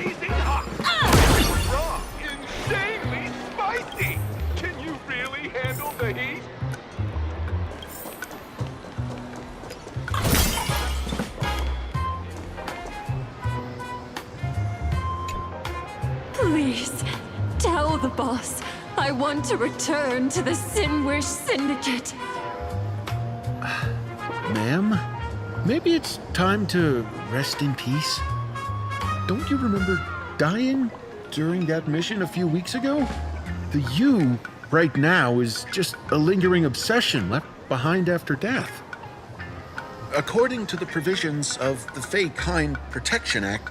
Blazing hot! Raw! Insanely spicy! Can you really handle the heat? Please, tell the boss I want to return to the Sinwish Syndicate. Ma'am, maybe it's time to rest in peace? Don't you remember dying during that mission a few weeks ago? The you right now is just a lingering obsession left behind after death. According to the provisions of the Fey Kind Protection Act,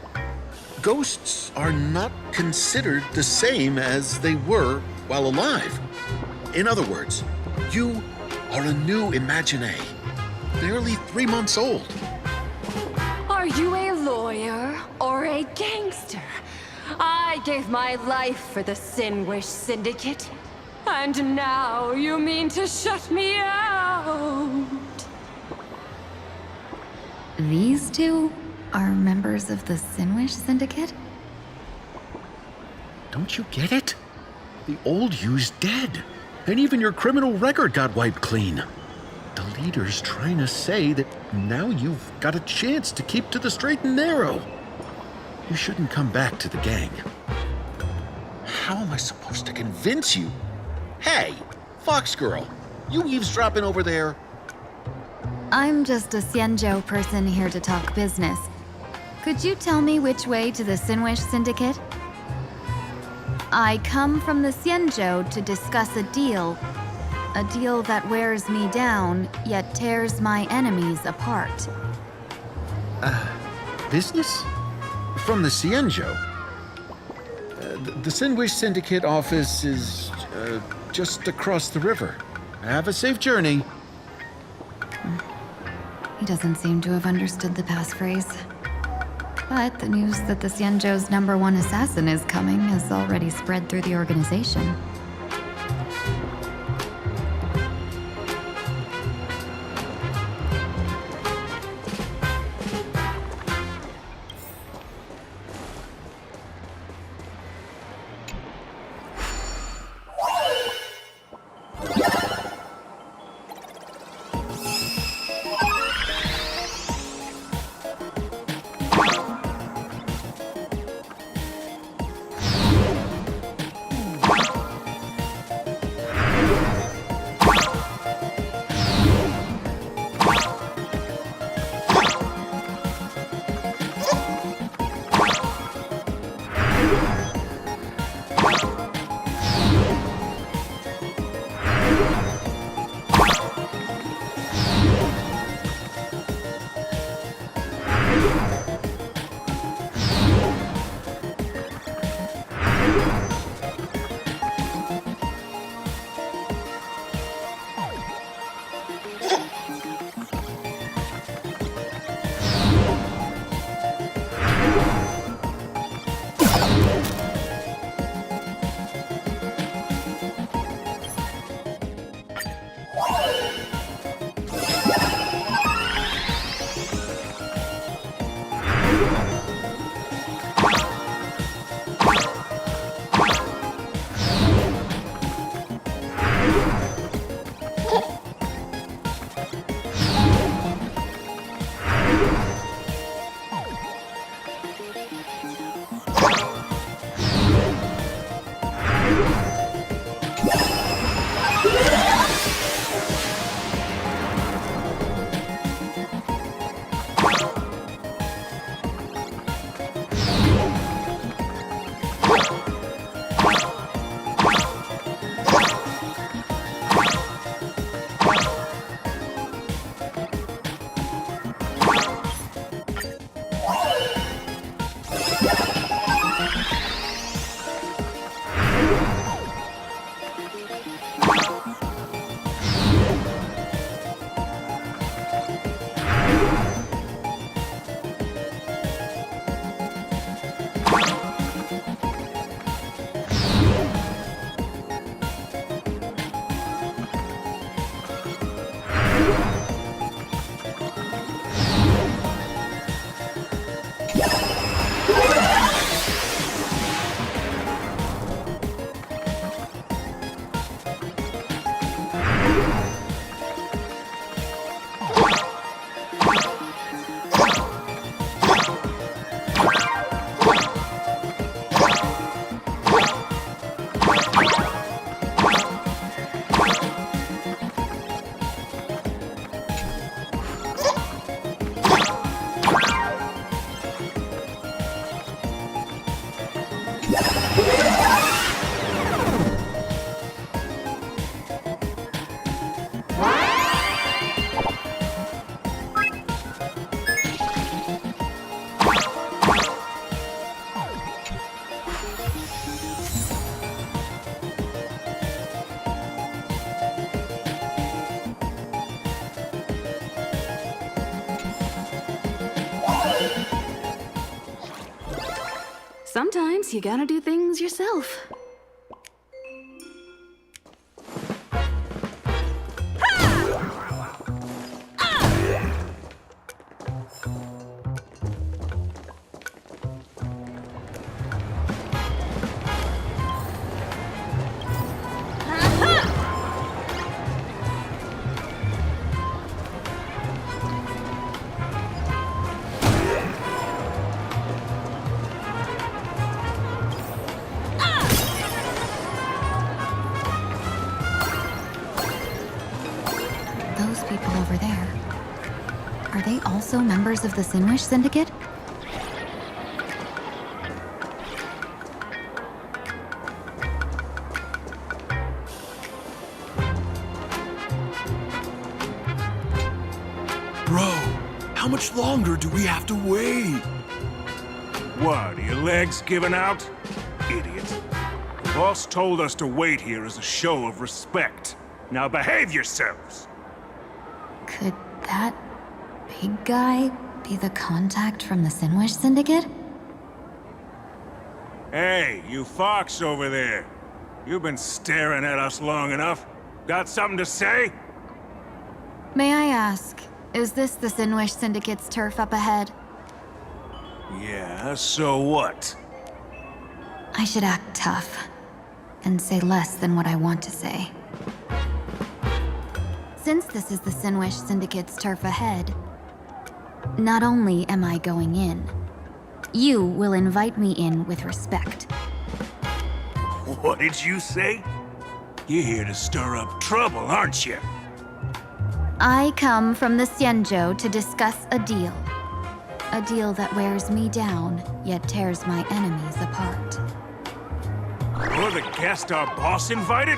ghosts are not considered the same as they were while alive. In other words, you are a new Imagine, barely 3 months old. Are you a lawyer or a gangster? I gave my life for the Sinwish Syndicate. And now you mean to shut me out? These two are members of the Sinwish Syndicate? Don't you get it? The old you's dead, and even your criminal record got wiped clean. The leader's trying to say that now you've got a chance to keep to the straight and narrow. You shouldn't come back to the gang. How am I supposed to convince you? Hey, Fox Girl, you eavesdropping over there? I'm just a Xianzhou person here to talk business. Could you tell me which way to the Sinwish Syndicate? I come from the Xianzhou to discuss a deal. A deal that wears me down, yet tears my enemies apart. Business? From the Xianzhou? The Sinwish Syndicate office is just across the river. Have a safe journey. He doesn't seem to have understood the passphrase. But the news that the Xianzhou's #1 assassin is coming has already spread through the organization. Sometimes you gotta do things yourself. Those people over there. Are they also members of the Sinwish Syndicate? Bro, how much longer do we have to wait? What, are your legs giving out? Idiot. The boss told us to wait here as a show of respect. Now behave yourselves! Could that big guy be the contact from the Sinwish Syndicate? Hey, you fox over there. You've been staring at us long enough. Got something to say? May I ask, is this the Sinwish Syndicate's turf up ahead? Yeah, so what? I should act tough and say less than what I want to say. Since this is the Sinwish Syndicate's turf ahead, not only am I going in, you will invite me in with respect. What did you say? You're here to stir up trouble, aren't you? I come from the Xianzhou to discuss a deal. A deal that wears me down, yet tears my enemies apart. You're the guest our boss invited?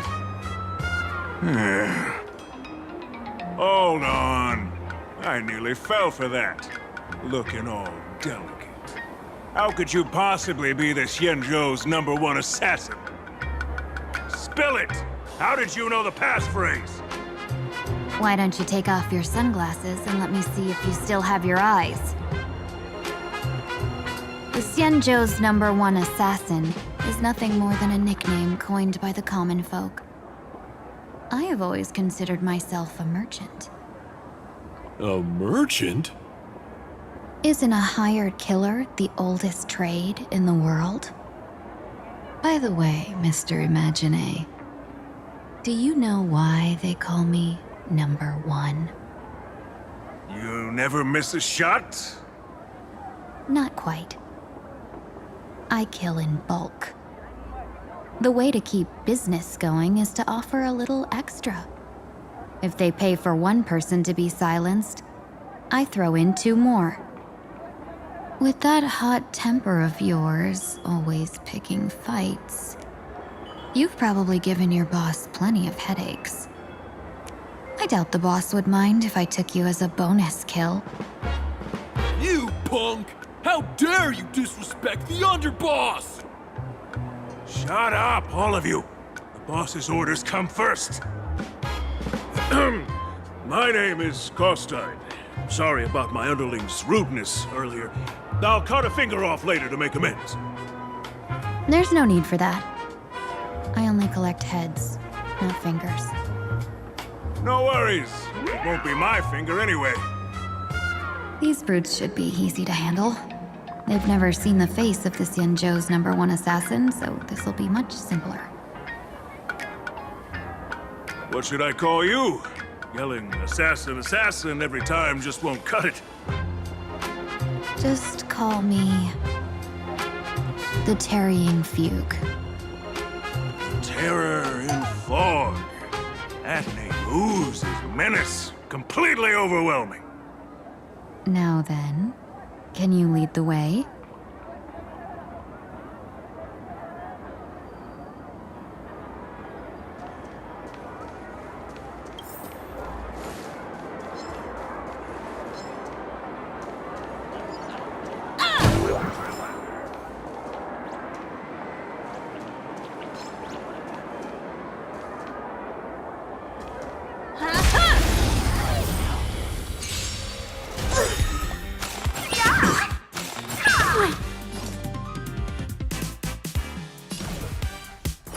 Hold on. I nearly fell for that. Looking all delicate. How could you possibly be the Xianzhou's #1 assassin? Spill it! How did you know the passphrase? Why don't you take off your sunglasses and let me see if you still have your eyes? The Xianzhou's #1 assassin is nothing more than a nickname coined by the common folk. I have always considered myself a merchant. A merchant? Isn't a hired killer the oldest trade in the world? By the way, Mr. Imagine, do you know why they call me #1? You never miss a shot? Not quite. I kill in bulk. The way to keep business going is to offer a little extra. If they pay for one person to be silenced, I throw in 2 more. With that hot temper of yours, always picking fights, you've probably given your boss plenty of headaches. I doubt the boss would mind if I took you as a bonus kill. You punk! How dare you disrespect the underboss! Shut up, all of you. The boss's orders come first. My name is Costine. Sorry about my underling's rudeness earlier. I'll cut a finger off later to make amends. There's no need for that. I only collect heads, not fingers. No worries. It won't be my finger anyway. These brutes should be easy to handle. They've never seen the face of the Xianzhou's #1 assassin, so this'll be much simpler. What should I call you? Yelling assassin, assassin every time just won't cut it. Just call me the Tarrying Fugue. Terror in fog. That name oozes menace. Completely overwhelming. Now then, can you lead the way?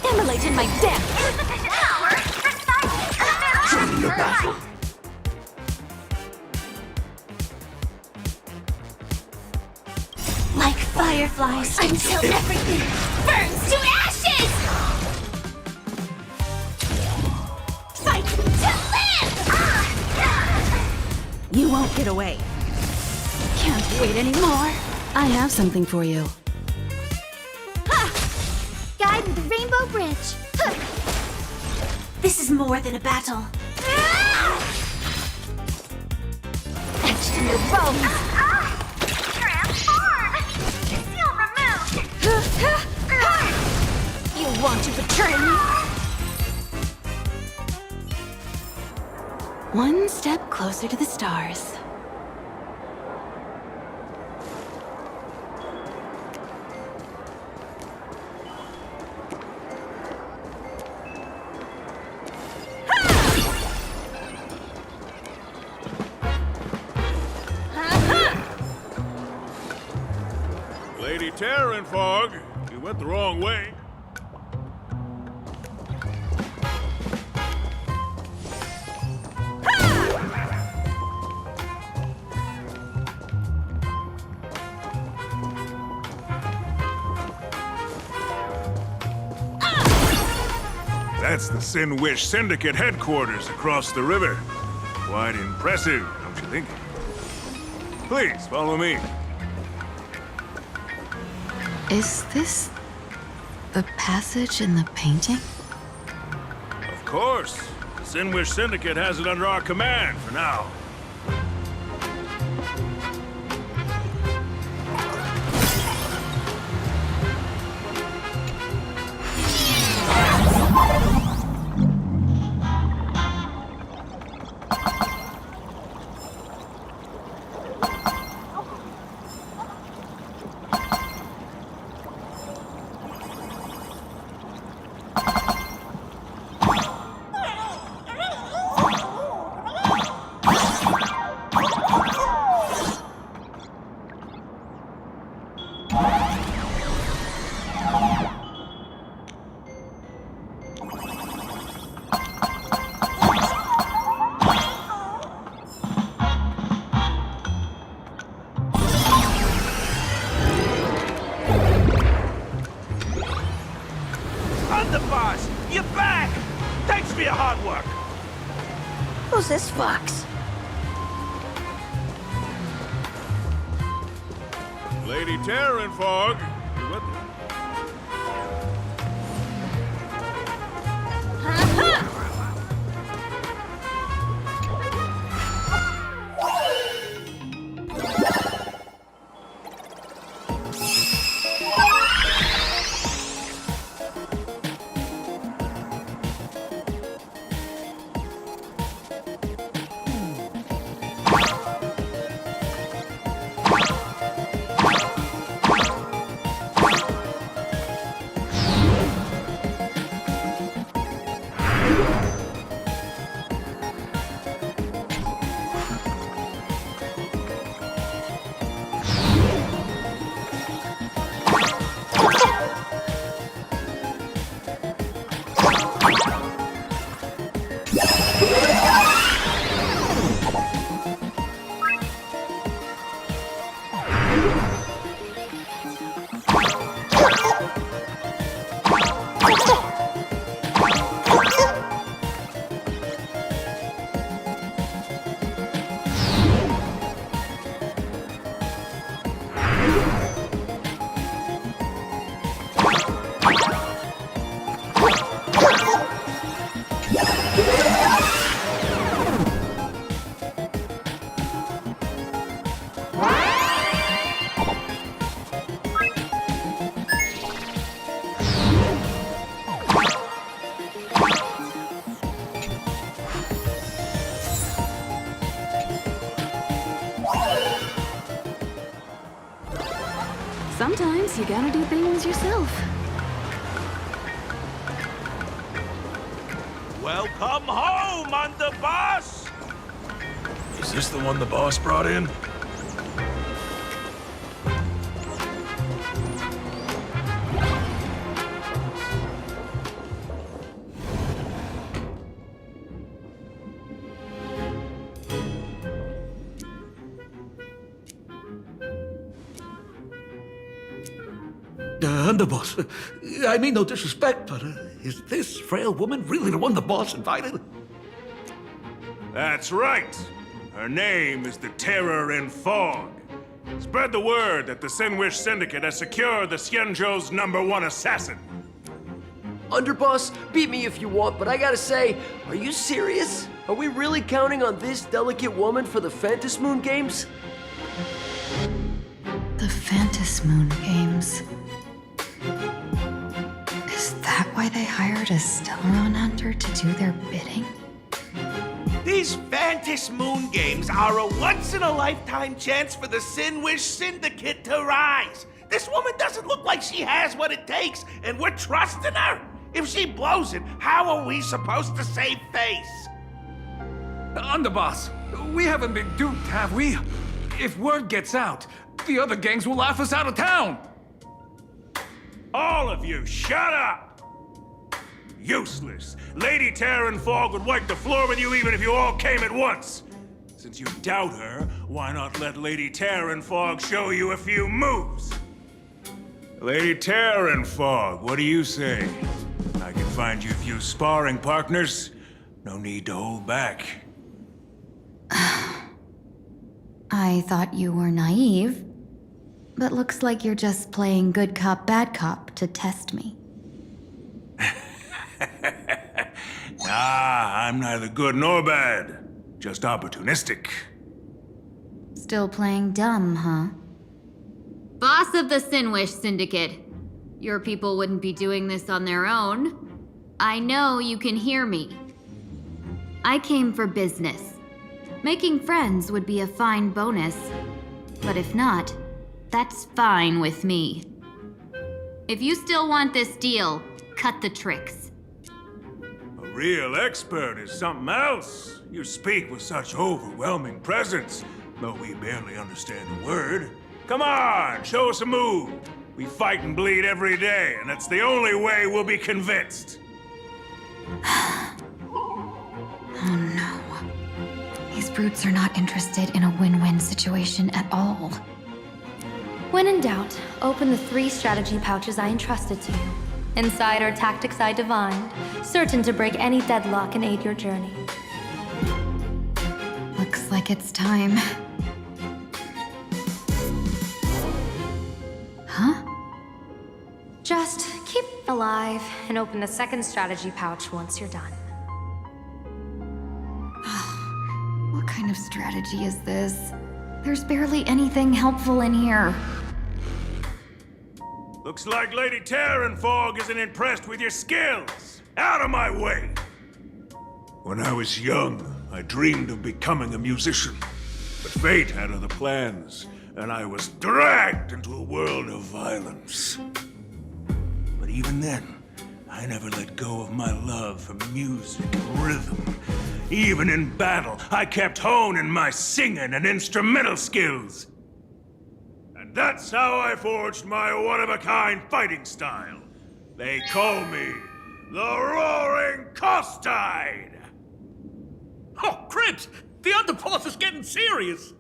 Immolate in my death! Join the battle. Like fireflies until everything burns to ashes! Fight to live! You won't get away. Can't wait anymore. I have something for you. Guide with the Rainbow Bridge. This is more than a battle. Etched in your bones. Transform! Seal removed! You want to betray me? One step closer to the stars. Lady Terror in fog. You went the wrong way. That's the Sin Wish Syndicate headquarters across the river. Quite impressive, don't you think? Please, follow me. Is this the passage in the painting? Of course. The Sin Wish Syndicate has it under our command for now. Boss, you're back! Thanks for your hard work! Who's this fox? Lady Terror in fog. You went the Sometimes you gotta do things yourself. Welcome home, underboss! Is this the one the boss brought in? Underboss, I mean no disrespect, but is this frail woman really the one the boss invited? That's right. Her name is the Terror in Fog. Spread the word that the Sinwish Syndicate has secured the Xianzhou's #1 assassin. Underboss, beat me if you want, but I gotta say, are you serious? Are we really counting on this delicate woman for the Phantasmoon Games? The Phantasmoon Games. Is that why they hired a Stellaron hunter to do their bidding? These Phantasmoon Games are a once-in-a-lifetime chance for the Sinwish Syndicate to rise. This woman doesn't look like she has what it takes, and we're trusting her. If she blows it, how are we supposed to save face? Underboss, we haven't been duped, have we? If word gets out, the other gangs will laugh us out of town. All of you, shut up! Useless. Lady Terran Fog would wipe the floor with you even if you all came at once. Since you doubt her, why not let Lady Terran Fog show you a few moves? Lady Terran Fog, what do you say? I can find you a few sparring partners. No need to hold back. I thought you were naive, but looks like you're just playing good cop, bad cop to test me. I'm neither good nor bad. Just opportunistic. Still playing dumb, huh? Boss of the Sinwish Syndicate. Your people wouldn't be doing this on their own. I know you can hear me. I came for business. Making friends would be a fine bonus. But if not, that's fine with me. If you still want this deal, cut the tricks. A real expert is something else. You speak with such overwhelming presence, though we barely understand a word. Come on, show us a move. We fight and bleed every day, and that's the only way we'll be convinced. Oh no. These brutes are not interested in a win-win situation at all. When in doubt, open the 3 strategy pouches I entrusted to you. Inside are tactics I divined, certain to break any deadlock and aid your journey. Looks like it's time. Huh? Just keep alive and open the 2nd strategy pouch once you're done. What kind of strategy is this? There's barely anything helpful in here. Looks like Lady Terran Fog isn't impressed with your skills. Out of my way! When I was young, I dreamed of becoming a musician. But fate had other plans, and I was dragged into a world of violence. But even then, I never let go of my love for music and rhythm. Even in battle, I kept honing my singing and instrumental skills. And that's how I forged my one-of-a-kind fighting style. They call me the Roaring Costide! Oh, Crips! The underboss is getting serious!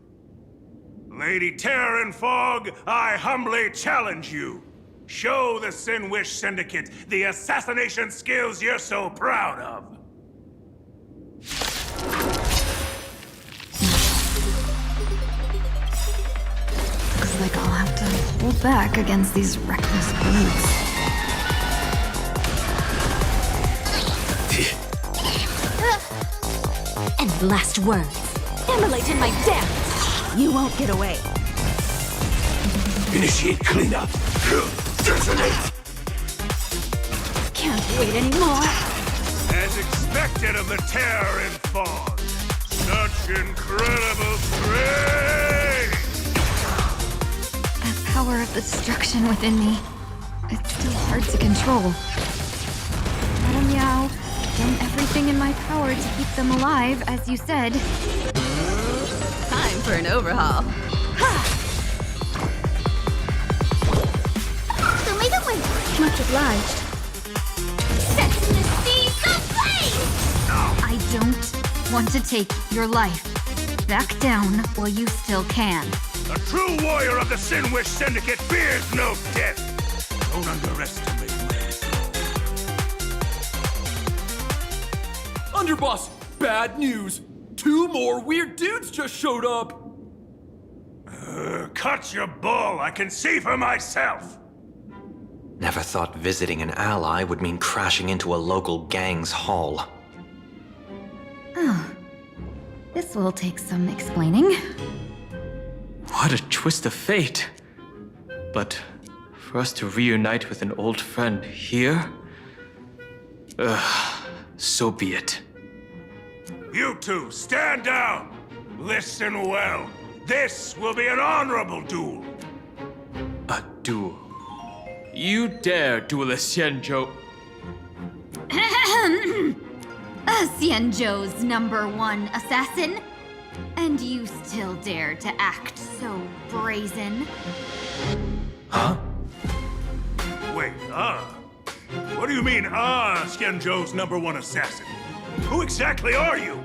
Lady Terran Fog, I humbly challenge you. Show the Sinwish Syndicate the assassination skills you're so proud of. Looks like I'll have to hold back against these reckless brutes. And last words. Immolate in my dance! You won't get away. Initiate cleanup. Detonate. Can't wait anymore. As expected of the Terran Fog. Such incredible strength! That's how power of the destruction within me, it's still hard to control. Madam Yao, done everything in my power to keep them alive, as you said. Time for an overhaul. Show me the way. Much obliged. Set the seas ablaze! I don't want to take your life. Back down while you still can. A true warrior of the Sinwish Syndicate fears no death. Don't underestimate me. Underboss, bad news. 2 more weird dudes just showed up. Cut your bull. I can see for myself. Never thought visiting an ally would mean crashing into a local gang's hall. Oh. This will take some explaining. What a twist of fate. But for us to reunite with an old friend here? So be it. You two, stand down. Listen well. This will be an honorable duel. A duel. You dare duel a Xianzhou? Xianzhou's #1 assassin? And you still dare to act so brazen? Huh? Wait, What do you mean, Xianzhou's #1 assassin? Who exactly are you?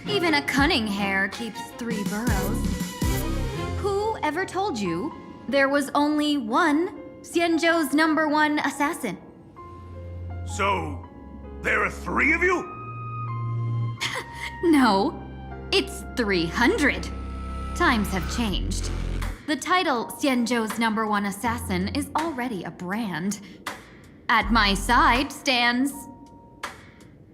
Even a cunning hare keeps 3 burrows. Who ever told you there was only one Xianzhou's #1 assassin? So, there are 3 of you? No, it's 300. Times have changed. The title Xianzhou's #1 assassin is already a brand. At my side stands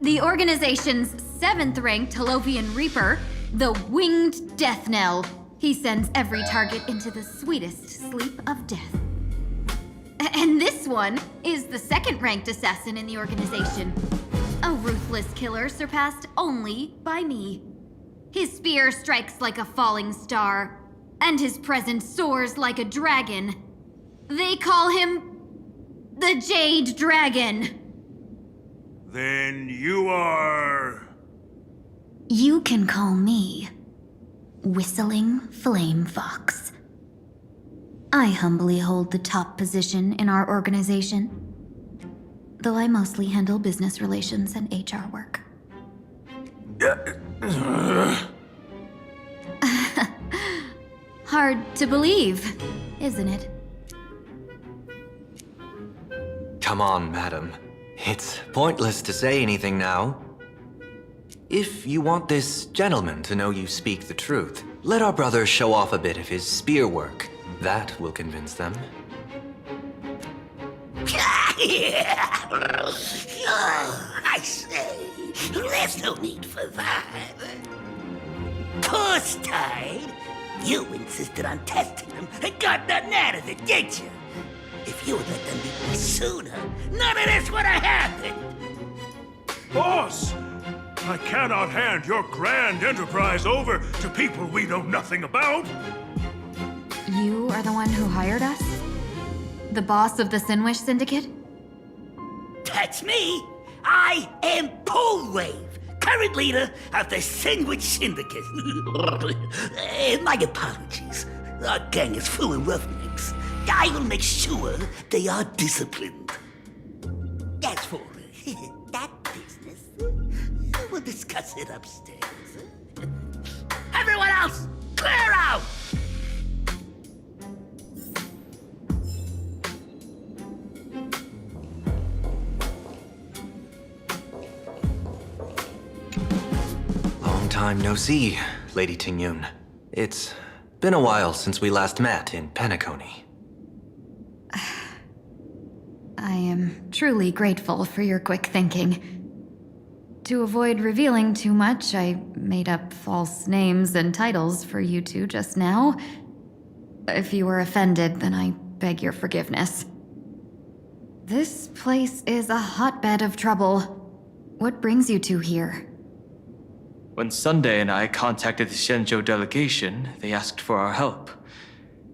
the organization's 7th-ranked Holovian Reaper, the Winged Death Knell. He sends every target into the sweetest sleep of death. And this one is the 2nd-ranked assassin in the organization. A ruthless killer surpassed only by me. His spear strikes like a falling star, and his presence soars like a dragon. They call him the Jade Dragon. Then you are... You can call me Whistling Flame Fox. I humbly hold the top position in our organization, though I mostly handle business relations and HR work. Hard to believe, isn't it? Come on, madam. It's pointless to say anything now. If you want this gentleman to know you speak the truth, let our brother show off a bit of his spear work. That will convince them. I say, there's no need for that. Course tied. You insisted on testing them and got nothing out of it, did you? If you had let them meet me sooner, none of this would have happened. Boss! I cannot hand your grand enterprise over to people we know nothing about. You are the one who hired us? The boss of the Sinwish Syndicate? That's me. I am Polewave, current leader of the Sinwish Syndicate. My apologies. Our gang is full of roughnecks. I will make sure they are disciplined. As for that business, we'll discuss it upstairs. Everyone else, clear out! Long time no see, Lady Tingyun. It's been a while since we last met in Penacony. I am truly grateful for your quick thinking. To avoid revealing too much, I made up false names and titles for you two just now. If you were offended, then I beg your forgiveness. This place is a hotbed of trouble. What brings you two here? When Sunday and I contacted the Xianzhou delegation, they asked for our help.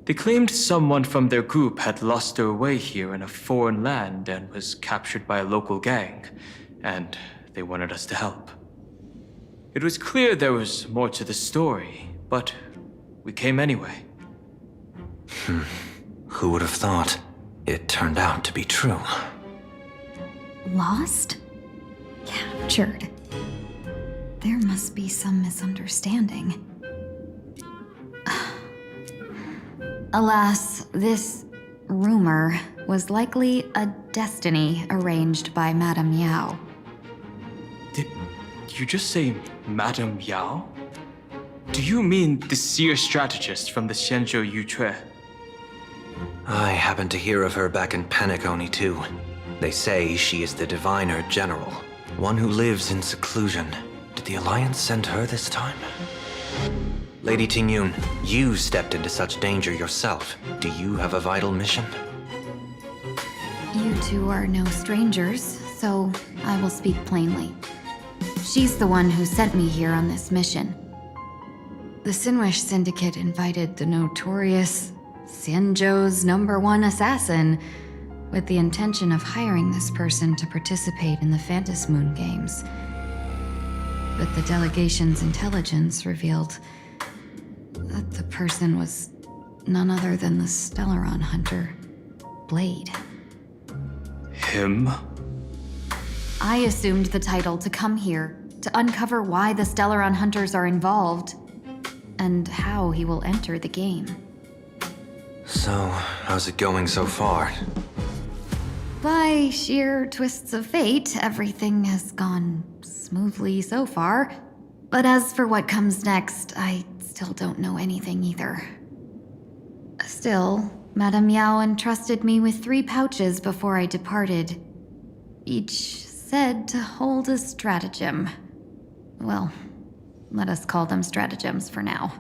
They claimed someone from their group had lost their way here in a foreign land and was captured by a local gang, and they wanted us to help. It was clear there was more to the story, but we came anyway. Who would have thought? It turned out to be true. Lost? Captured. There must be some misunderstanding. Alas, this rumor was likely a destiny arranged by Madame Yao. Did you just say Madame Yao? Do you mean the seer strategist from the Xianzhou Yutue? I happened to hear of her back in Penacony too. They say she is the diviner general, one who lives in seclusion. Did the Alliance send her this time? Lady Tingyun, you stepped into such danger yourself. Do you have a vital mission? You two are no strangers, so I will speak plainly. She's the one who sent me here on this mission. The Sinwish Syndicate invited the notorious Xianzhou's #1 assassin with the intention of hiring this person to participate in the Phantom Moon Games. But the delegation's intelligence revealed that the person was none other than the Stellaron hunter, Blade. Him? I assumed the title to come here to uncover why the Stellaron hunters are involved and how he will enter the game. So, how's it going so far? By sheer twists of fate, everything has gone smoothly so far. But as for what comes next, I still don't know anything either. Still, Madame Yao entrusted me with 3 pouches before I departed. Each said to hold a stratagem. Well, let us call them stratagems for now.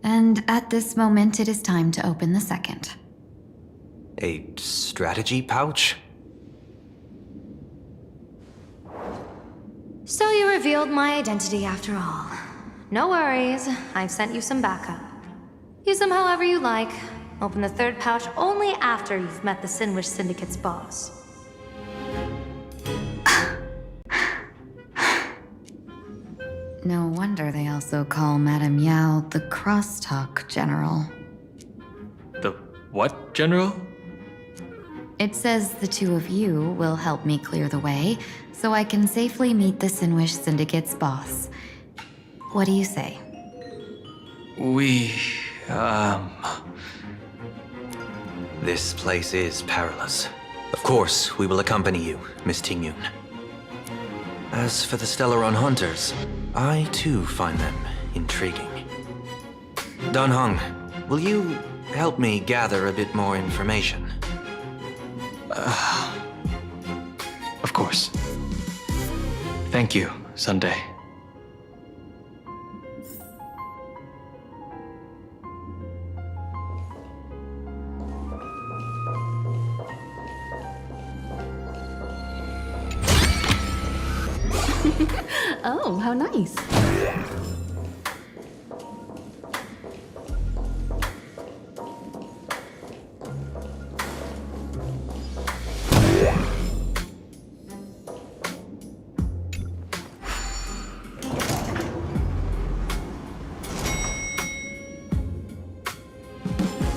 And at this moment, it is time to open the second. A strategy pouch? So you revealed my identity after all. No worries, I've sent you some backup. Use them however you like. Open the third pouch only after you've met the Sinwish Syndicate's boss. No wonder they also call Madame Yao the Crosstalk General. The what, General? It says the 2 of you will help me clear the way, so I can safely meet the Sinwish Syndicate's boss. What do you say? This place is perilous. Of course, we will accompany you, Miss Tingyun. As for the Stellaron hunters, I too find them intriguing. Dan Heng, will you help me gather a bit more information? Of course. Thank you, Sunday. Oh, how nice.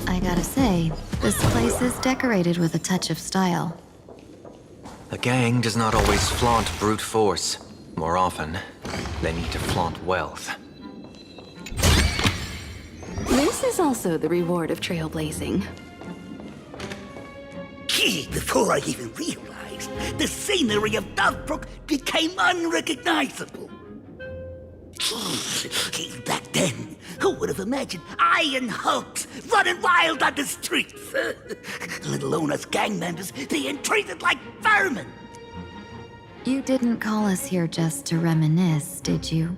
I gotta say, this place is decorated with a touch of style. A gang does not always flaunt brute force. More often, they need to flaunt wealth. This is also the reward of trailblazing. Before I even realized, the scenery of Dovebrook became unrecognizable. Back then, who would have imagined iron hulks running wild on the streets? Let alone us gang members being treated like vermin. You didn't call us here just to reminisce, did you?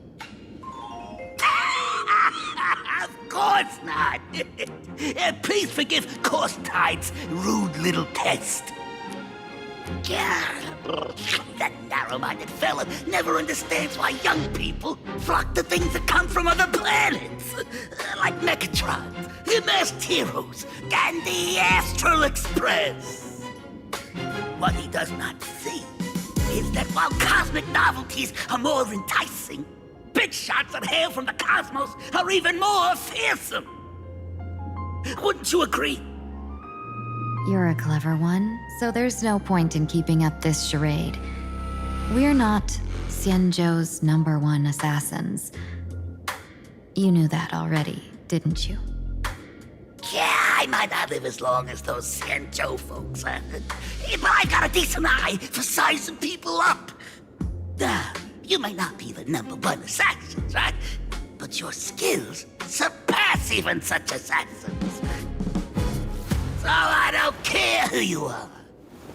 Of course not. Please forgive Korstide's rude little test. That narrow-minded fella never understands why young people flock to things that come from other planets. Like Mechatrons, the Masked Heroes, and the Astral Express. What he does not see is that while cosmic novelties are more enticing, big shots that hail from the cosmos are even more fearsome. Wouldn't you agree? You're a clever one, so there's no point in keeping up this charade. We're not Xianzhou's #1 assassins. You knew that already, didn't you? Yeah, I might not live as long as those Xianzhou folks, but I got a decent eye for sizing people up. Now, you may not be the #1 assassins, right? But your skills surpass even such assassins. So I don't care who you are.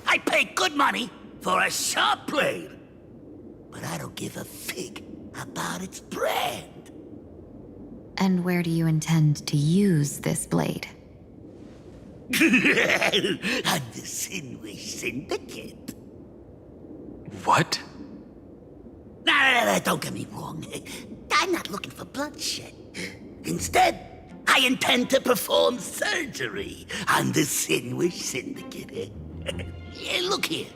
I pay good money for a sharp blade. But I don't give a fig about its brand. And where do you intend to use this blade? On the Sinwish Syndicate. What? No, don't get me wrong. I'm not looking for bloodshed. Instead, I intend to perform surgery on the Sinwish Syndicate. Look here.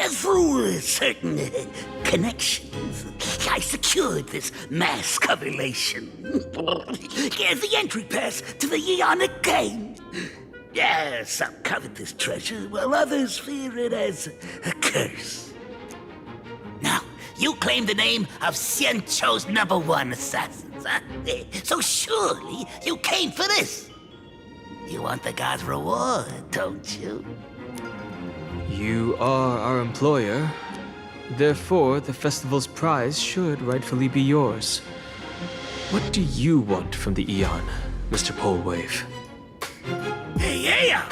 Through certain connections, I secured this mask of elation. The entry pass to the Eonic game. Some covet this treasure, while others fear it as a curse. Now, you claim the name of Xianzhou's #1 assassins, huh? So surely you came for this. You want the god's reward, don't you? You are our employer. Therefore, the festival's prize should rightfully be yours. What do you want from the Eon, Mr. Polewave? Aeon?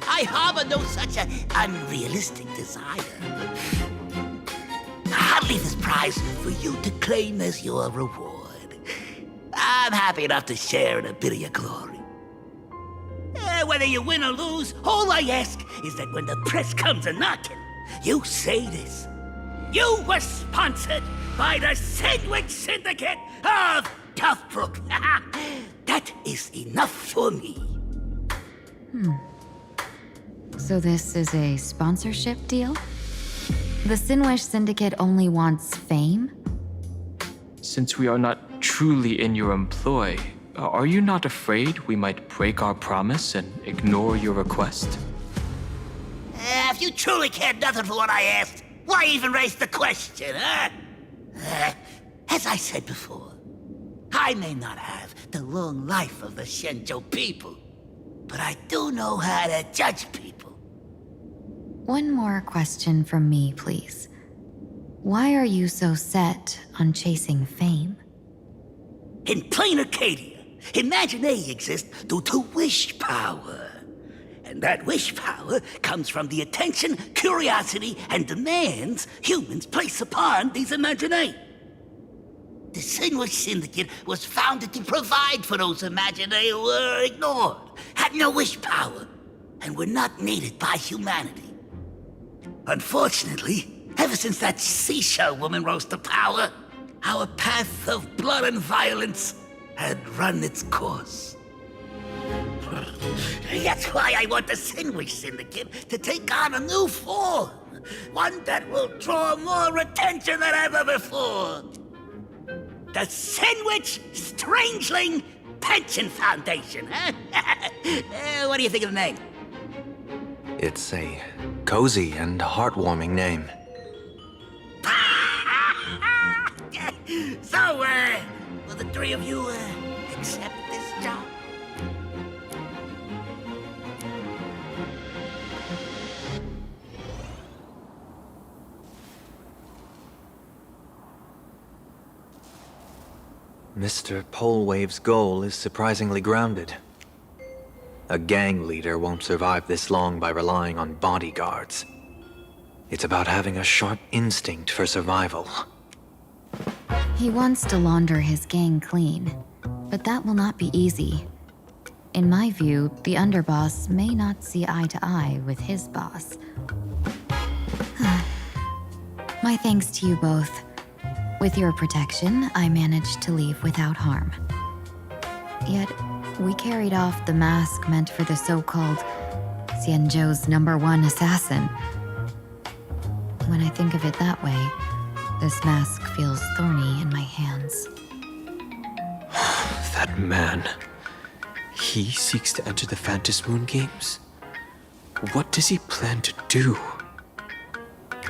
I harbor no such an unrealistic desire. I'll leave this prize for you to claim as your reward. I'm happy enough to share in a bit of your glory. Whether you win or lose, all I ask is that when the press comes a-knocking, you say this. You were sponsored by the Sandwich Syndicate of Toughbrook. That is enough for me. So this is a sponsorship deal? The Sinwish Syndicate only wants fame? Since we are not truly in your employ, are you not afraid we might break our promise and ignore your request? If you truly cared nothing for what I asked, why even raise the question, huh? As I said before, I may not have the long life of the Xianzhou people, but I do know how to judge people. One more question from me, please. Why are you so set on chasing fame? In plain Arcadia, Imagination exists due to wish power. And that wish power comes from the attention, curiosity, and demands humans place upon these imaginae. The Sinwish Syndicate was founded to provide for those imaginae who were ignored, had no wish power, and were not needed by humanity. Unfortunately, ever since that seashell woman rose to power, our path of blood and violence had run its course. That's why I want the Sinwish Syndicate to take on a new form. One that will draw more attention than ever before. The Sinwich Strangeling Pension Foundation, huh? What do you think of the name? It's a cozy and heartwarming name. So, will the three of you, accept this job? Mr. Polewave's goal is surprisingly grounded. A gang leader won't survive this long by relying on bodyguards. It's about having a sharp instinct for survival. He wants to launder his gang clean, but that will not be easy. In my view, the underboss may not see eye to eye with his boss. My thanks to you both. With your protection, I managed to leave without harm. Yet, we carried off the mask meant for the so-called Xianzhou's #1 assassin. When I think of it that way, this mask feels thorny in my hands. That man. He seeks to enter the Phantom Moon Games? What does he plan to do?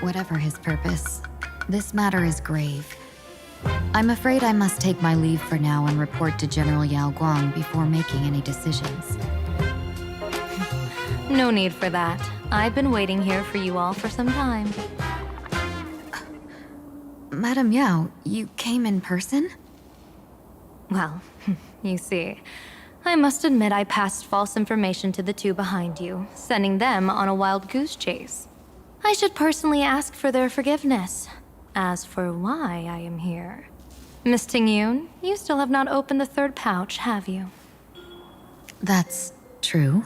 Whatever his purpose, this matter is grave. I'm afraid I must take my leave for now and report to General Yao Guang before making any decisions. No need for that. I've been waiting here for you all for some time. Madam Yao, you came in person? Well, you see, I must admit I passed false information to the two behind you, sending them on a wild goose chase. I should personally ask for their forgiveness. As for why I am here, Miss Tingyun, you still have not opened the third pouch, have you? That's true.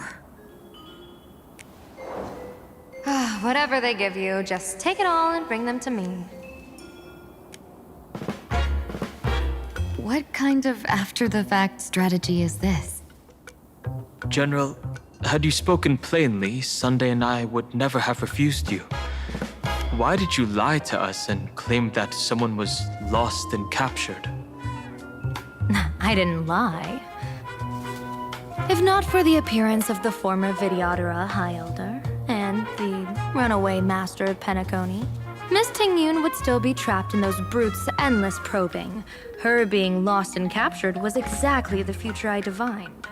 Whatever they give you, just take it all and bring them to me. What kind of after-the-fact strategy is this? General, had you spoken plainly, Sunday and I would never have refused you. Why did you lie to us and claim that someone was lost and captured? I didn't lie. If not for the appearance of the former Vidyadhara High Elder and the runaway Master of Penacony, Miss Tingyun would still be trapped in those brutes' endless probing. Her being lost and captured was exactly the future I divined.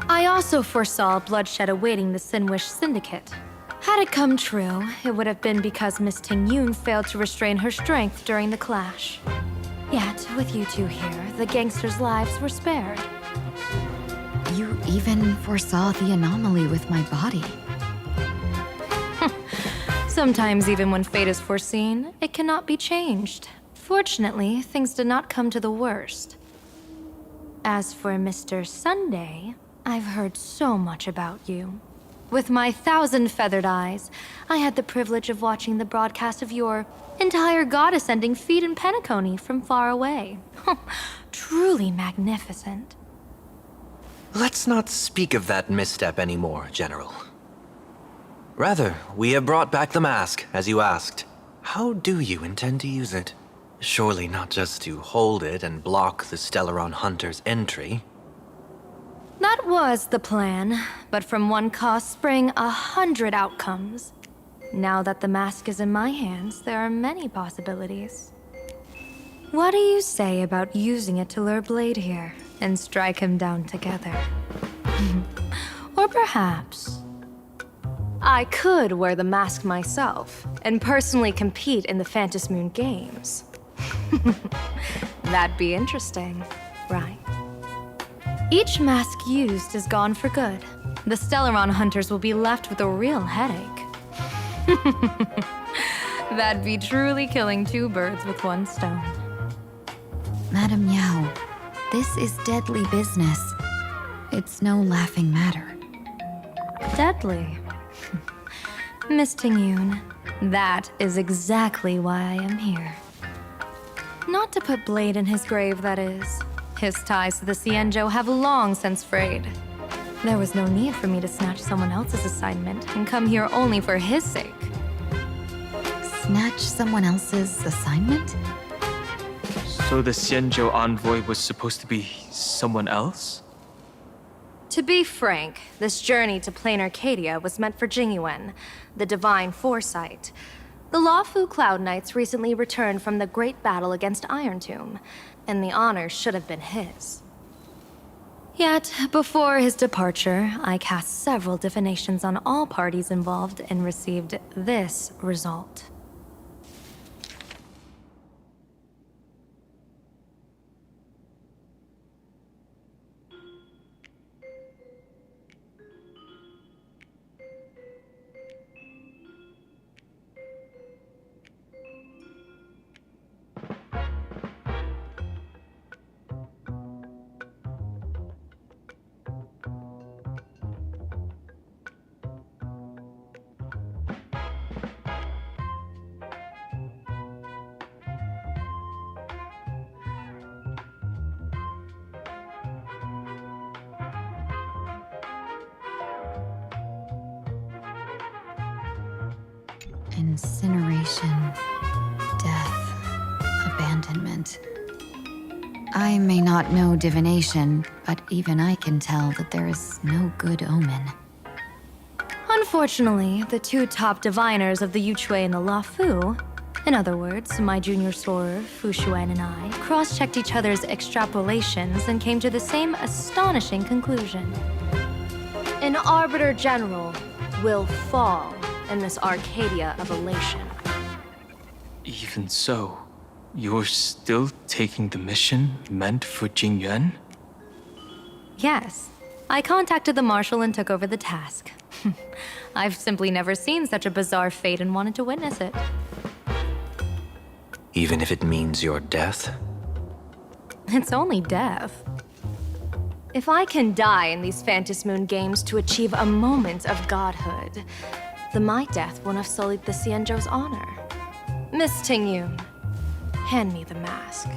I also foresaw bloodshed awaiting the Sinwish Syndicate. Had it come true, it would have been because Miss Tingyun failed to restrain her strength during the clash. Yet, with you two here, the gangsters' lives were spared. You even foresaw the anomaly with my body. Sometimes even when fate is foreseen, it cannot be changed. Fortunately, things did not come to the worst. As for Mr. Sunday, I've heard so much about you. With my 1,000 feathered eyes, I had the privilege of watching the broadcast of your entire goddess-ending feat in Penacony from far away. Truly magnificent. Let's not speak of that misstep anymore, General. Rather, we have brought back the mask, as you asked. How do you intend to use it? Surely not just to hold it and block the Stellaron Hunter's entry. That was the plan, but from one cost spring 100 outcomes. Now that the mask is in my hands, there are many possibilities. What do you say about using it to lure Blade here and strike him down together? Or perhaps I could wear the mask myself and personally compete in the Phantom Moon Games. That'd be interesting, right? Each mask used is gone for good. The Stellaron hunters will be left with a real headache. That'd be truly killing two birds with one stone. Madam Yao, this is deadly business. It's no laughing matter. Deadly? Miss Tingyun, that is exactly why I am here. Not to put Blade in his grave, that is. His ties to the Xianzhou have long since frayed. There was no need for me to snatch someone else's assignment and come here only for his sake. Snatch someone else's assignment? So the Xianzhou envoy was supposed to be someone else? To be frank, this journey to Plain Arcadia was meant for Jingyuan, the divine foresight. The Lawfu Cloud Knights recently returned from the great battle against Iron Tomb, and the honor should have been his. Yet, before his departure, I cast several divinations on all parties involved and received this result. Incineration, death, abandonment. I may not know divination, but even I can tell that there is no good omen. Unfortunately, the two top diviners of the Yuchui and the Lafu, in other words, my junior soror, Fu Xuan, and I, cross-checked each other's extrapolations and came to the same astonishing conclusion. An Arbiter General will fall in this Arcadia of Elation. Even so, you're still taking the mission meant for Jingyuan? Yes. I contacted the Marshal and took over the task. I've simply never seen such a bizarre fate and wanted to witness it. Even if it means your death? It's only death. If I can die in these Phantom Moon games to achieve a moment of godhood, then my death won't have sullied the Xianzhou's honor. Miss Tingyun, hand me the mask.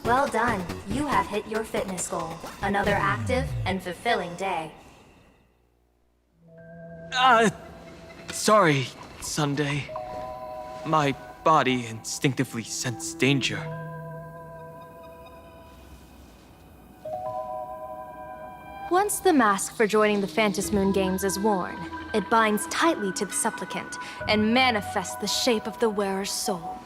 Well done. You have hit your fitness goal. Another active and fulfilling day. Sorry, Sunday. My body instinctively sensed danger. Once the mask for joining the Phantom Moon games is worn, it binds tightly to the supplicant and manifests the shape of the wearer's soul.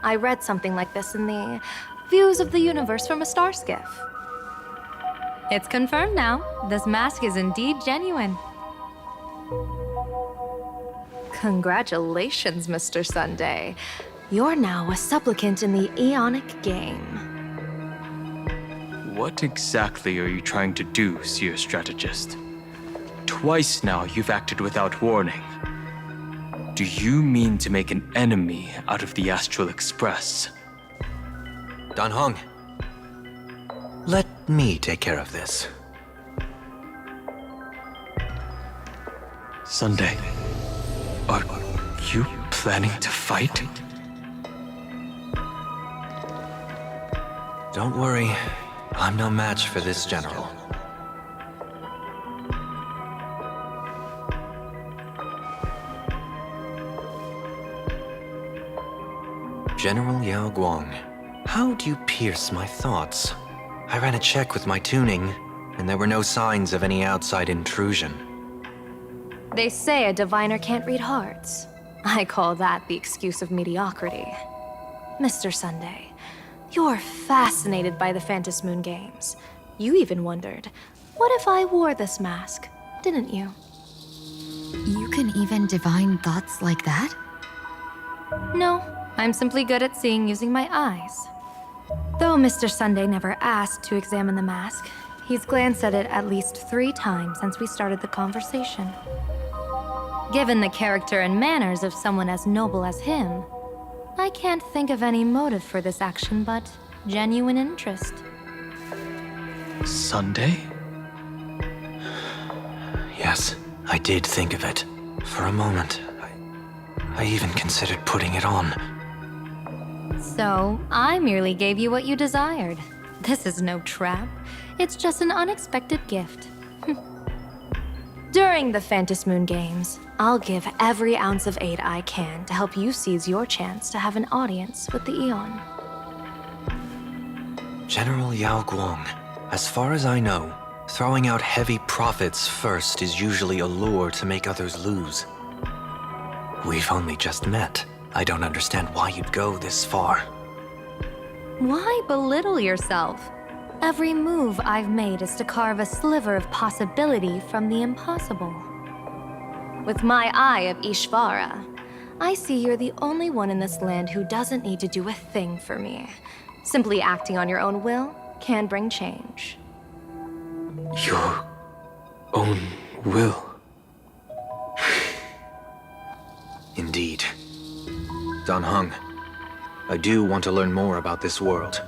I read something like this in the Views of the Universe from a Star Skiff. It's confirmed now. This mask is indeed genuine. Congratulations, Mr. Sunday. You're now a supplicant in the Aeonic game. What exactly are you trying to do, Seer Strategist? Twice now you've acted without warning. Do you mean to make an enemy out of the Astral Express? Dan Heng, let me take care of this. Sunday, are you planning to fight? Don't worry, I'm no match for this general. General Yao Guang, how do you pierce my thoughts? I ran a check with my tuning, and there were no signs of any outside intrusion. They say a diviner can't read hearts. I call that the excuse of mediocrity. Mr. Sunday, you're fascinated by the Phantom Moon games. You even wondered, what if I wore this mask, didn't you? You can even divine thoughts like that? No, I'm simply good at seeing using my eyes. Though Mr. Sunday never asked to examine the mask, he's glanced at it at least 3 times since we started the conversation. Given the character and manners of someone as noble as him, I can't think of any motive for this action but genuine interest. Sunday? Yes, I did think of it. For a moment, I even considered putting it on. So, I merely gave you what you desired. This is no trap. It's just an unexpected gift. During the Phantom Moon games, I'll give every ounce of aid I can to help you seize your chance to have an audience with the Eon. General Yao Guang, as far as I know, throwing out heavy profits first is usually a lure to make others lose. We've only just met. I don't understand why you'd go this far. Why belittle yourself? Every move I've made is to carve a sliver of possibility from the impossible. With my eye of Ishvara, I see you're the only one in this land who doesn't need to do a thing for me. Simply acting on your own will can bring change. Your own will? Indeed. Dan Heng, I do want to learn more about this world.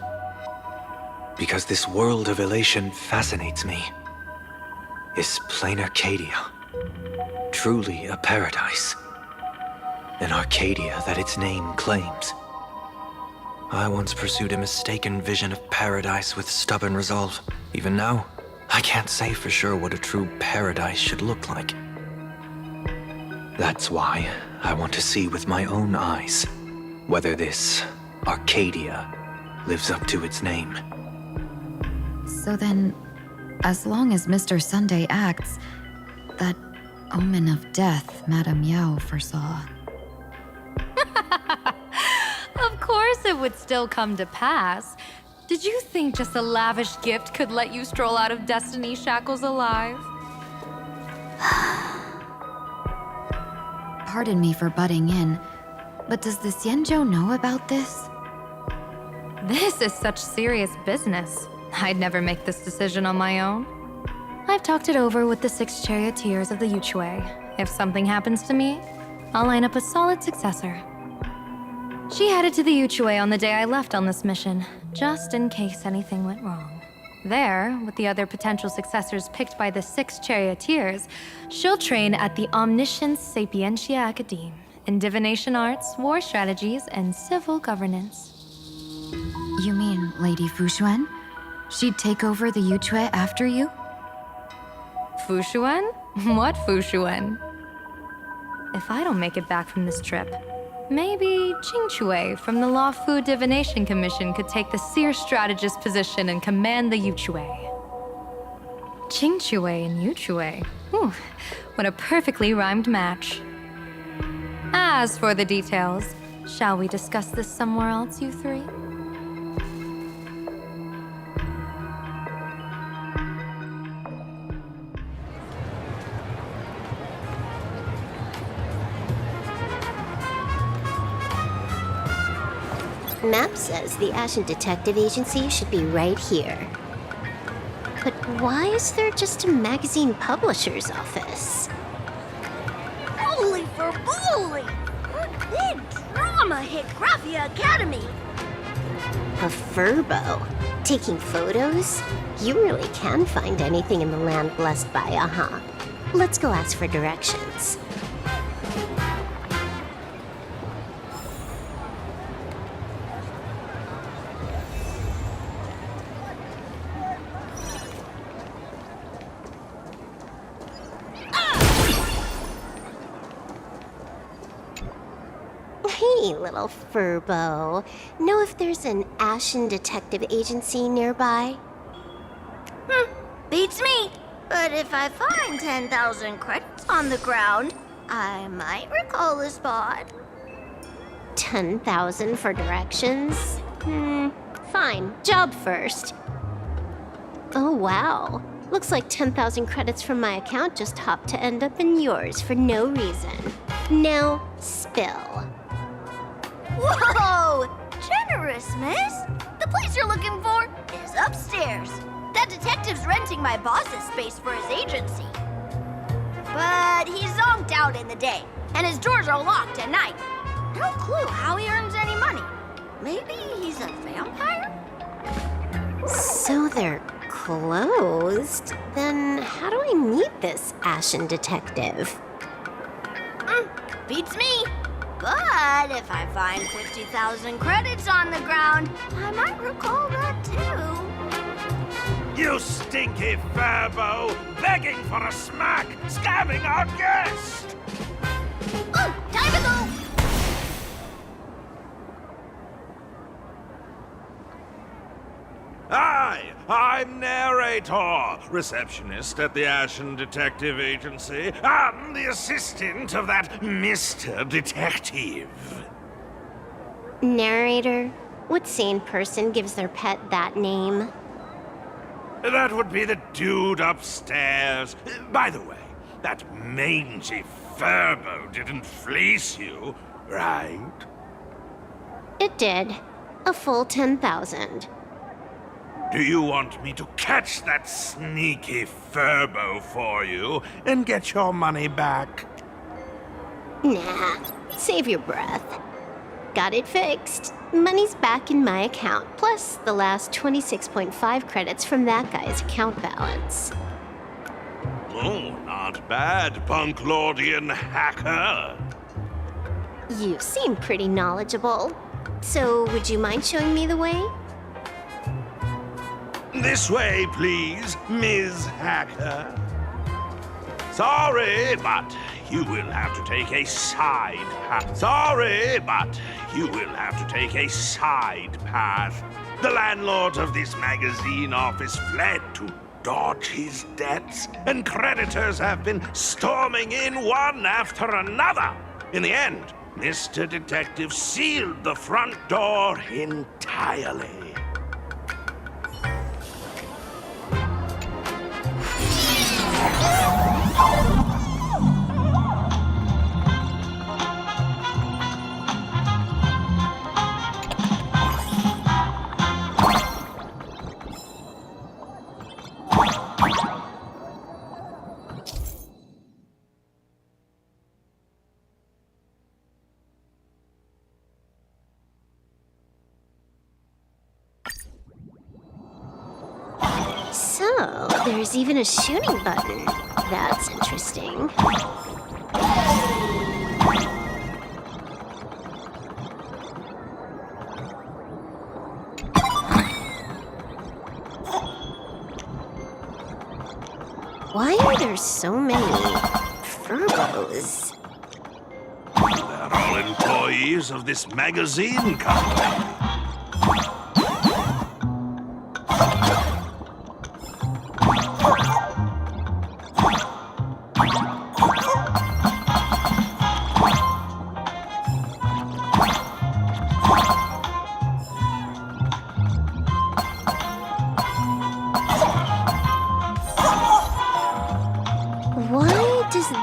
Because this world of elation fascinates me. Is plain Arcadia truly a paradise? An Arcadia that its name claims. I once pursued a mistaken vision of paradise with stubborn resolve. Even now, I can't say for sure what a true paradise should look like. That's why I want to see with my own eyes whether this Arcadia lives up to its name. So then, as long as Mr. Sunday acts, that omen of death Madame Yao foresaw. Of course it would still come to pass. Did you think just a lavish gift could let you stroll out of Destiny's shackles alive? Pardon me for butting in, but does the Xianzhou know about this? This is such serious business. I'd never make this decision on my own. I've talked it over with the 6 charioteers of the Yuchue. If something happens to me, I'll line up a solid successor. She headed to the Yuchue on the day I left on this mission, just in case anything went wrong. There, with the other potential successors picked by the 6 charioteers, she'll train at the Omniscience Sapientia Academe in divination arts, war strategies, and civil governance. You mean Lady Fushuan? She'd take over the Yuchue after you? Fushuan? What Fushuan? If I don't make it back from this trip, maybe Qingchue from the Law Fu Divination Commission could take the seer strategist position and command the Yuchue. Qingchue and Yuchue. Ooh, what a perfectly rhymed match. As for the details, shall we discuss this somewhere else, you three? Map says the Ashen Detective Agency should be right here. But why is there just a magazine publisher's office? Holy for bully! What big drama hit Graphia Academy! A furbo? Taking photos? You really can find anything in the land blessed by Aha. Let's go ask for directions. Hey, little furbo. Know if there's an Ashen Detective Agency nearby? Beats me. But if I find 10,000 credits on the ground, I might recall the spot. 10,000 for directions? Fine. Job first. Oh, wow. Looks like 10,000 credits from my account just hopped to end up in yours for no reason. Now, spill. Whoa! Generous, miss. The place you're looking for is upstairs. That detective's renting my boss's space for his agency. But he's zonked out in the day, and his doors are locked at night. No clue how he earns any money. Maybe he's a vampire? So they're closed? Then how do I meet this Ashen Detective? Beats me. But if I find 50,000 credits on the ground, I might recall that too. You stinky furbo! Begging for a smack! Scamming our guest! Oh, time to go! Hi, I'm Narrator, receptionist at the Ashen Detective Agency. I'm the assistant of that Mr. Detective. Narrator? What sane person gives their pet that name? That would be the dude upstairs. By the way, that mangy furbo didn't fleece you, right? It did. A full 10,000. Do you want me to catch that sneaky furbo for you and get your money back? Nah, save your breath. got it fixed. Money's back in my account, plus the last 26.5 credits from that guy's account balance. Oh, not bad, Punklordian hacker. You seem pretty knowledgeable. So, would you mind showing me the way? This way, please, Ms. Hacker. Sorry, but you will have to take a side path. Sorry, but you will have to take a side path. The landlord of this magazine office fled to dodge his debts, and creditors have been storming in one after another. In the end, Mr. Detective sealed the front door entirely. So, there's even a shooting button. That's interesting. Why are there so many furbows? They're all employees of this magazine company.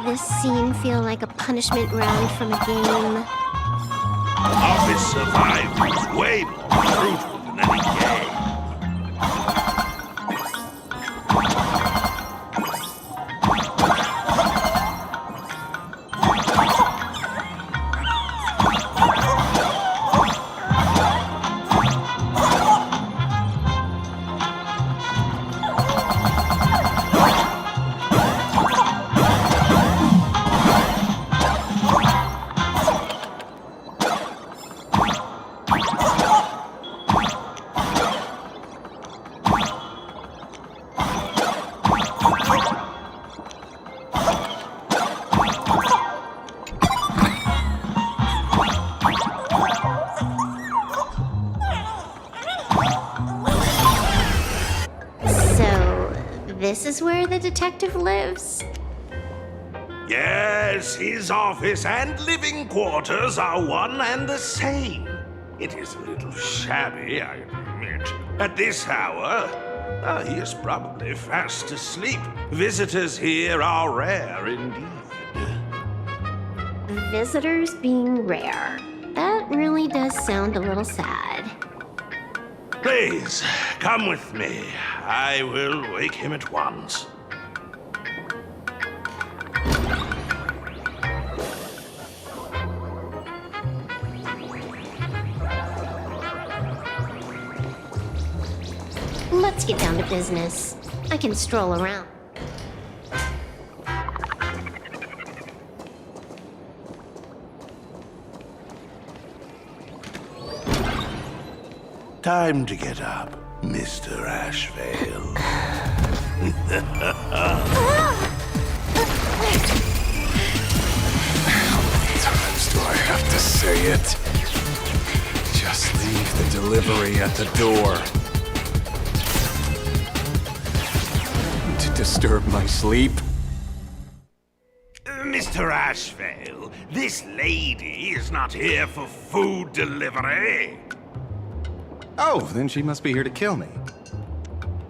This scene feel like a punishment round from a game. Office survival is way more brutal than any game. This is where the detective lives? Yes, his office and living quarters are one and the same. It is a little shabby, I admit. At this hour, he is probably fast asleep. Visitors here are rare indeed. Visitors being rare. That really does sound a little sad. Please, come with me. I will wake him at once. Let's get down to business. I can stroll around. Time to get up, Mr. Ashvale. How many times do I have to say it? Just leave the delivery at the door. To disturb my sleep? Mr. Ashvale, this lady is not here for food delivery. Oh, then she must be here to kill me.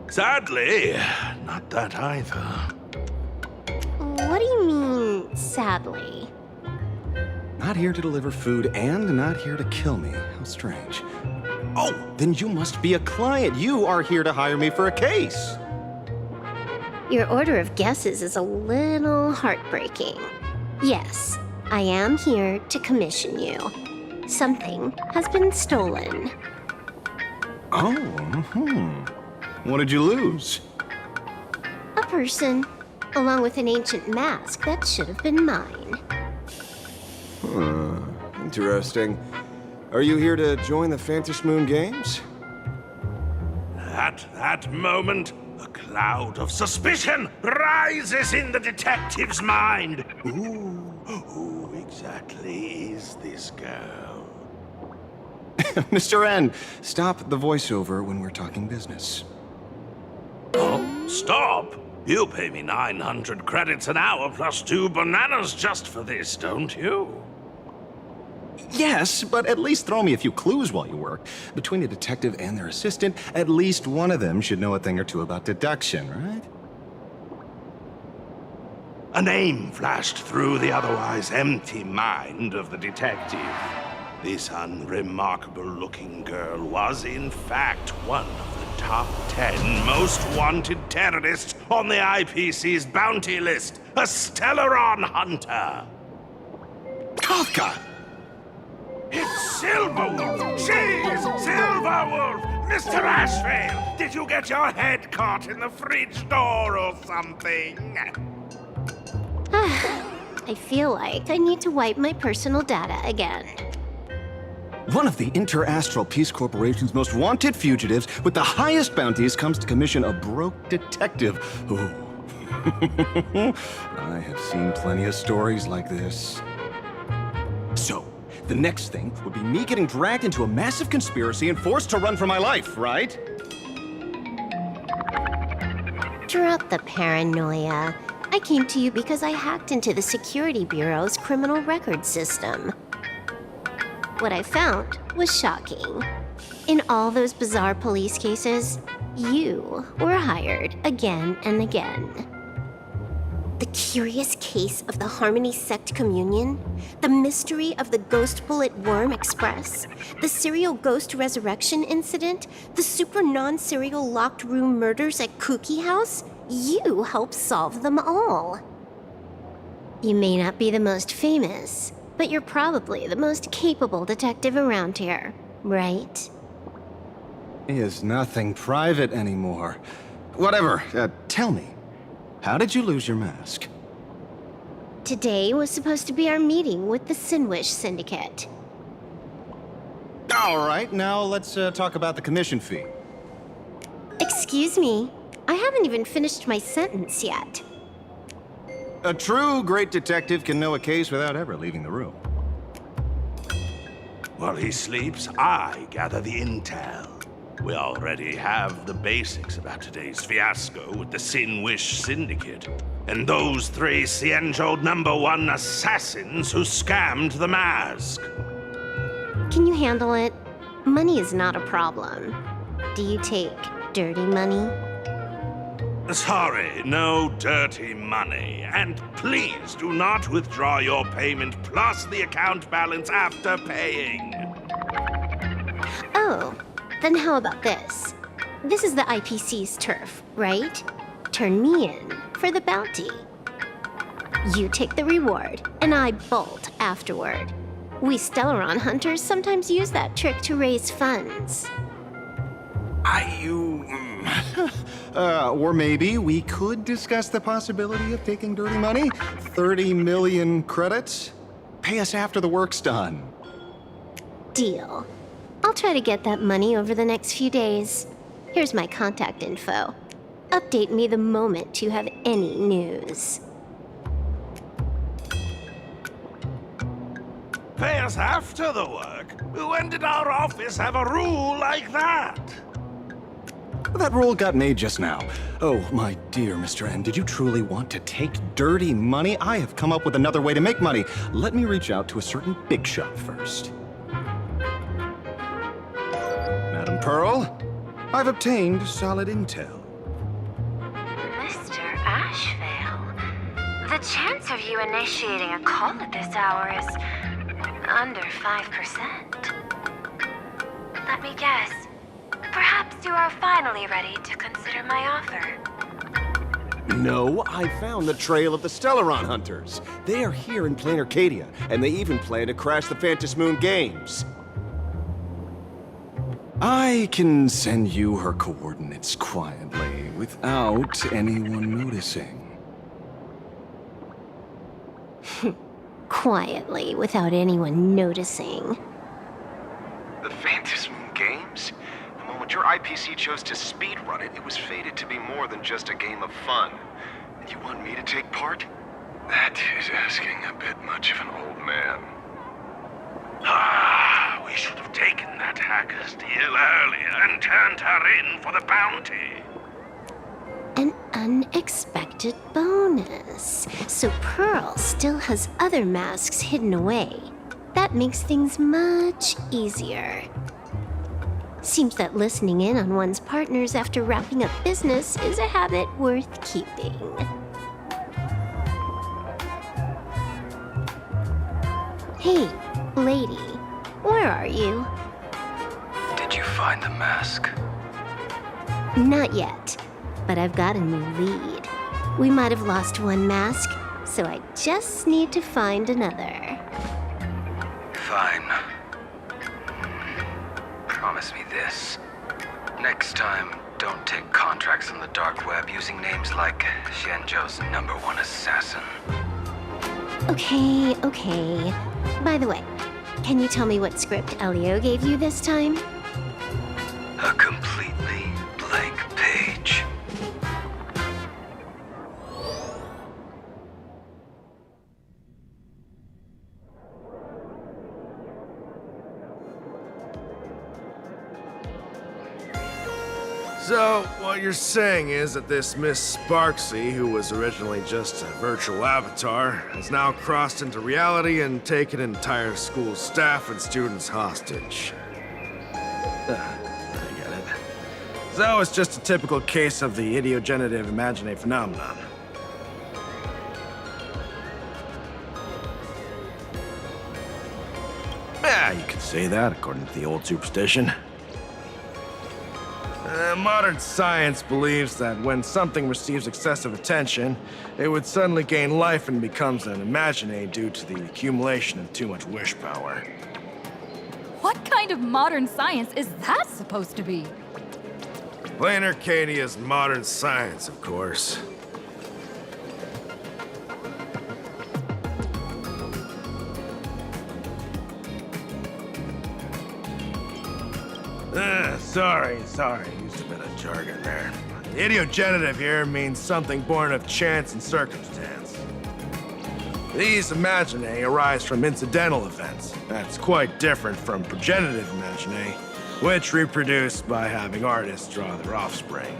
Sadly, not that either. What do you mean, sadly? Not here to deliver food and not here to kill me. How strange. Oh, then you must be a client. You are here to hire me for a case. Your order of guesses is a little heartbreaking. Yes, I am here to commission you. Something has been stolen. Oh, What did you lose? A person, along with an ancient mask that should have been mine. Interesting. Are you here to join the Fantasmoon Games? At that moment, a cloud of suspicion rises in the detective's mind. Who exactly is this girl? Mr. N, stop the voiceover when we're talking business. Oh, stop! You pay me 900 credits an hour plus 2 bananas just for this, don't you? Yes, but at least throw me a few clues while you work. Between a detective and their assistant, at least one of them should know a thing or two about deduction, right? A name flashed through the otherwise empty mind of the detective. This unremarkable-looking girl was, in fact, one of the top 10 most wanted terrorists on the IPC's bounty list, a Stellaron hunter. Kafka! It's Silverwolf! She's Silverwolf! Mr. Ashvale, did you get your head caught in the fridge door or something? I feel like I need to wipe my personal data again. One of the Interastral Peace Corporation's most wanted fugitives with the highest bounties comes to commission a broke detective. Ooh. I have seen plenty of stories like this. So, the next thing would be me getting dragged into a massive conspiracy and forced to run for my life, right? Drop the paranoia. I came to you because I hacked into the Security Bureau's criminal record system. What I found was shocking. In all those bizarre police cases, you were hired again and again. The curious case of the Harmony Sect Communion, the mystery of the Ghost Bullet Worm Express, the serial ghost resurrection incident, the super non-serial locked room murders at Kooky House, you helped solve them all. You may not be the most famous, but you're probably the most capable detective around here, right? Is nothing private anymore. Whatever, tell me. How did you lose your mask? Today was supposed to be our meeting with the Sinwish Syndicate. All right, now let's talk about the commission fee. Excuse me, I haven't even finished my sentence yet. A true great detective can know a case without ever leaving the room. While he sleeps, I gather the intel. We already have the basics about today's fiasco with the Sinwish Syndicate, and those 3 Xianzhou #1 assassins who scammed the mask. Can you handle it? Money is not a problem. Do you take dirty money? Sorry, no dirty money. And please do not withdraw your payment plus the account balance after paying. Oh, then how about this? This is the IPC's turf, right? Turn me in for the bounty. You take the reward, and I bolt afterward. We Stellaron hunters sometimes use that trick to raise funds. Or maybe we could discuss the possibility of taking dirty money? 30 million credits? Pay us after the work's done. Deal. I'll try to get that money over the next few days. Here's my contact info. Update me the moment you have any news. Pay us after the work? When did our office have a rule like that? That rule got made just now. Oh, my dear Mr. N, did you truly want to take dirty money? I have come up with another way to make money. Let me reach out to a certain big shot first. Madam Pearl, I've obtained solid intel. Mr. Ashvale, the chance of you initiating a call at this hour is under 5%. Let me guess. Perhaps you are finally ready to consider my offer. No, I found the trail of the Stellaron Hunters. They are here in plain Arcadia, and they even plan to crash the Phantom Moon Games. I can send you her coordinates quietly, without anyone noticing. Quietly, without anyone noticing. The Phantom Moon Games? The moment your IPC chose to speedrun it, it was fated to be more than just a game of fun. And you want me to take part? That is asking a bit much of an old man. Ah, we should have taken that hacker's deal earlier and turned her in for the bounty. An unexpected bonus. So Pearl still has other masks hidden away. That makes things much easier. Seems that listening in on one's partners after wrapping up business is a habit worth keeping. Hey, lady, where are you? Did you find the mask? Not yet, but I've got a new lead. We might have lost one mask, so I just need to find another. Fine. Promise me this. Next time, don't take contracts on the dark web using names like Xianzhou's #1 assassin. Okay. By the way, can you tell me what script Elio gave you this time? A completely blank page. So, what you're saying is that this Miss Sparksy, who was originally just a virtual avatar, has now crossed into reality and taken entire school staff and students hostage. I get it. So, it's just a typical case of the idiogenerative imagine phenomenon. Yeah, you could say that, according to the old superstition. Modern science believes that when something receives excessive attention, it would suddenly gain life and becomes an imagine due to the accumulation of too much wish power. What kind of modern science is that supposed to be? Plain Arcadia's modern science, of course. Sorry. Used a bit of jargon there. Idiogenerative here means something born of chance and circumstance. These imaginae arise from incidental events. That's quite different from progenitive imaginae, which reproduce by having artists draw their offspring.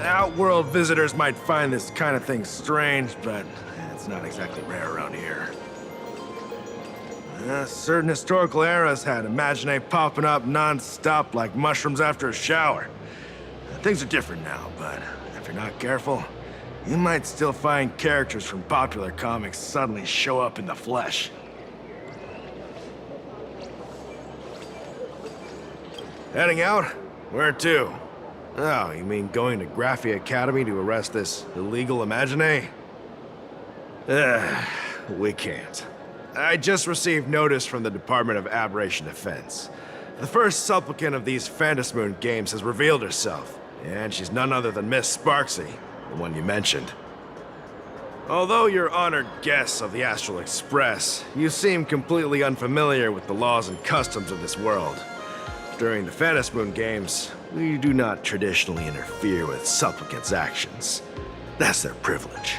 Outworld visitors might find this kind of thing strange, but it's not exactly rare around here. Certain historical eras had imaginae popping up non-stop like mushrooms after a shower. Things are different now, but if you're not careful, you might still find characters from popular comics suddenly show up in the flesh. Heading out? Where to? Oh, you mean going to Graphi Academy to arrest this illegal imaginae? We can't. I just received notice from the Department of Aberration Defense. The first supplicant of these Phantom Moon Games has revealed herself, and she's none other than Miss Sparksy, the one you mentioned. Although you're honored guests of the Astral Express, you seem completely unfamiliar with the laws and customs of this world. During the Phantom Moon Games, we do not traditionally interfere with supplicants' actions. That's their privilege.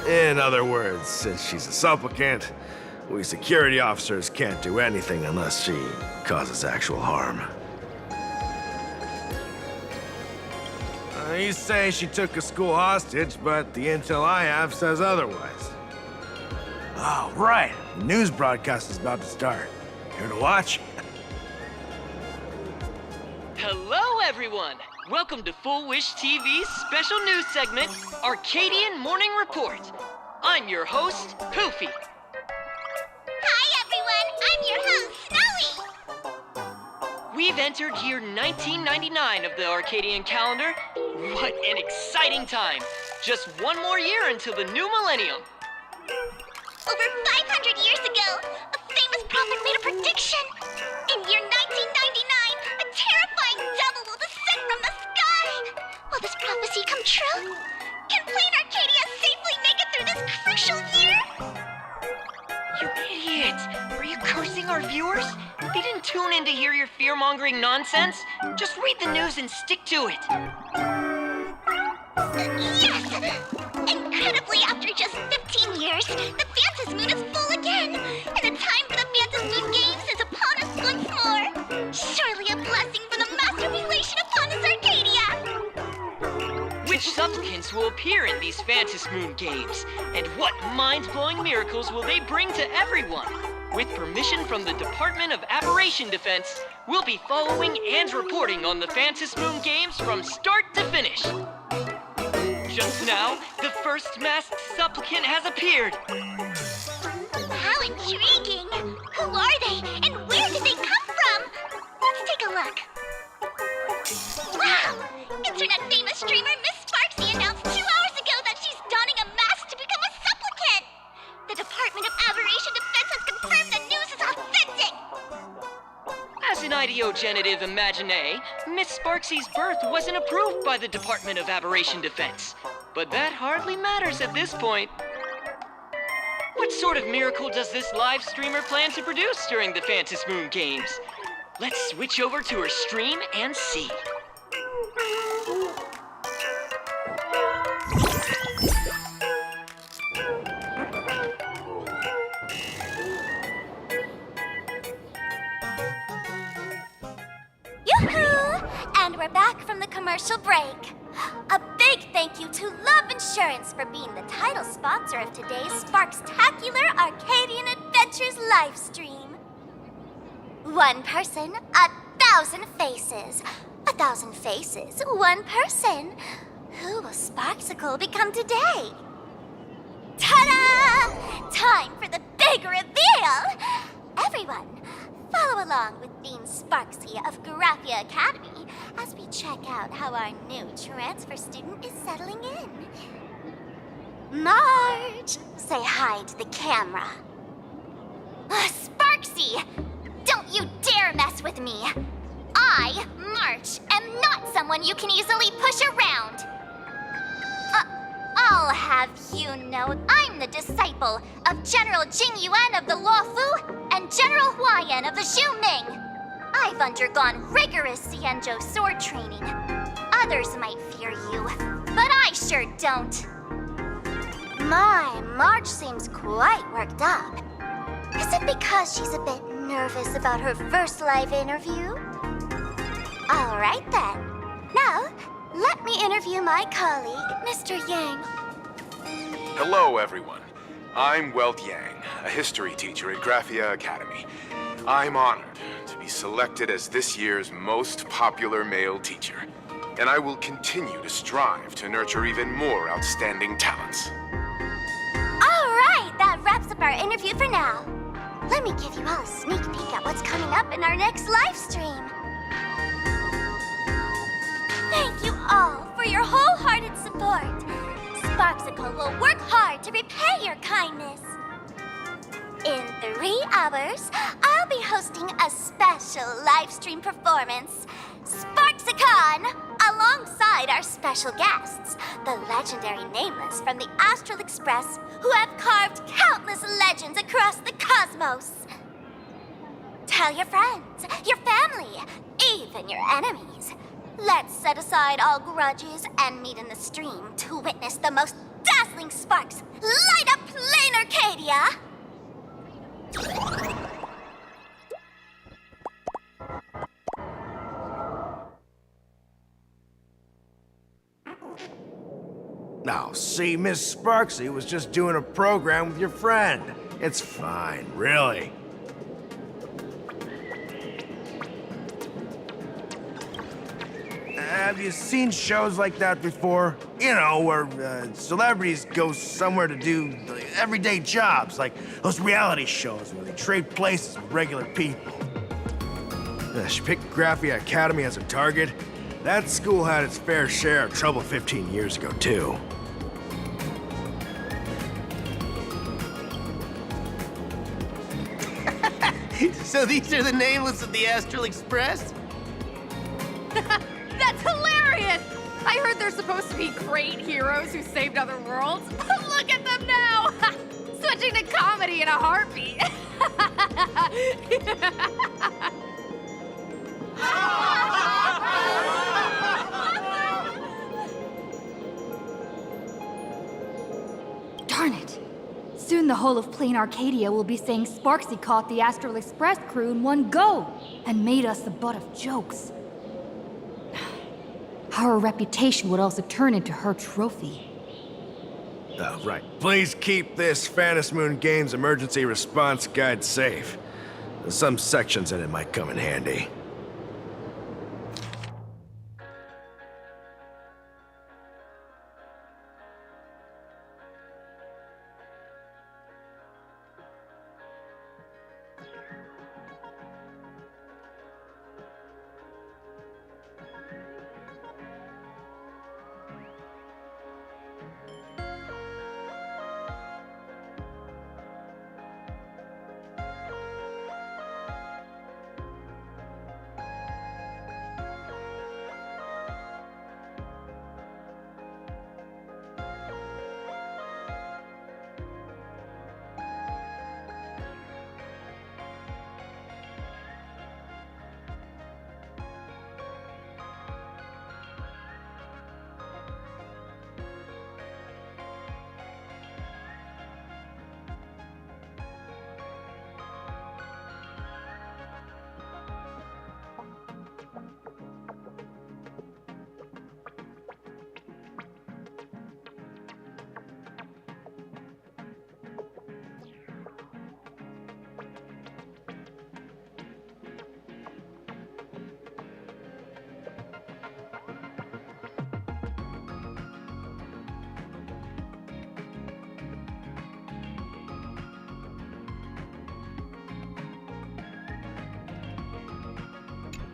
In other words, since she's a supplicant, we security officers can't do anything unless she causes actual harm. You say she took a school hostage, but the intel I have says otherwise. Oh, right. The news broadcast is about to start. Here to watch? Hello, everyone! Welcome to Full Wish TV's special news segment, Arcadian Morning Report. I'm your host, Poofy. Hi, everyone! I'm your host, Snowy! we've entered year 1999 of the Arcadian calendar. What an exciting time! Just one more year until the new millennium. Over 500 years ago, a famous prophet made a prediction. In year 1999, a terrifying devil will descend from the sky. Will this prophecy come true? Can Plain Arcadia safely make it through this crucial year? You idiot! Are you cursing our viewers? They didn't tune in to hear your fear-mongering nonsense. Just read the news and stick to it. Yes! Incredibly, after just 15 years, the Phantasm Moon is full again, and the time for the Phantasm Moon Games is upon us once more. Surely a blessing for the master relation upon us, Arcadia! Which supplicants will appear in these Phantasm Moon Games? And what mind-blowing miracles will they bring to everyone? With permission from the Department of Aberration Defense, we'll be following and reporting on the Phantasm Moon Games from start to finish. Just now, the first masked supplicant has appeared. How intriguing! Who are they, and where did they come from? Let's take a look. Wow! Internet-famous streamer Miss Sparksy announced 2 hours ago that she's donning a mask to become a supplicant! The Department of Aberration Defense has confirmed the news is authentic! As an ideogenitive imagine, Miss Sparksy's birth wasn't approved by the Department of Aberration Defense. But that hardly matters at this point. What sort of miracle does this live streamer plan to produce during the Phantasm Moon Games? Let's switch over to her stream and see. Yoo-hoo! And we're back from the commercial break. A big thank you to Love Insurance for being the title sponsor of today's Sparkstacular Arcadian Adventures live stream. One person, 1,000 faces. 1,000 faces, one person. Who will Sparksicle become today? Ta-da! Time for the big reveal! Everyone, follow along with Dean Sparksy of Graphia Academy as we check out how our new transfer student is settling in. Marge, say hi to the camera. Sparksy, don't you dare mess with me. I, March, am not someone you can easily push around. I'll have you know I'm the disciple of General Jing Yuan of the Luofu and General Huayan of the Xu Ming. I've undergone rigorous Xianzhou sword training. Others might fear you, but I sure don't. My, March seems quite worked up. Is it because she's a bit nervous about her first live interview? All right then. Now, let me interview my colleague, Mr. Yang. Hello, everyone. I'm Welt Yang, a history teacher at Graphia Academy. I'm honored to be selected as this year's most popular male teacher, and I will continue to strive to nurture even more outstanding talents. All right, that wraps up our interview for now. Let me give you all a sneak peek at what's coming up in our next live stream. Thank you all for your wholehearted support. Sparksicle will work hard to repay your kindness. In 3 hours, I'll be hosting a special live stream performance, Sparksicon, alongside our special guests, the legendary Nameless from the Astral Express, who have carved countless legends across the cosmos. Tell your friends, your family, even your enemies. Let's set aside all grudges and meet in the stream to witness the most dazzling sparks light up Plain Arcadia! Now, see, Miss Sparksy was just doing a program with your friend. It's fine, really. Have you seen shows like that before? You know, where celebrities go somewhere to do everyday jobs, like those reality shows where they trade places with regular people. She picked Graphia Academy as a target. That school had its fair share of trouble 15 years ago, too. So these are the nameless of the Astral Express? That's hilarious! I heard they're supposed to be great heroes who saved other worlds. Look at them now! Switching to comedy in a heartbeat. Darn it! Soon the whole of Plain Arcadia will be saying Sparksy caught the Astral Express crew in one go and made us the butt of jokes. Her reputation would also turn into her trophy. Oh, right. Please keep this Phantom Moon Games emergency response guide safe. Some sections in it might come in handy.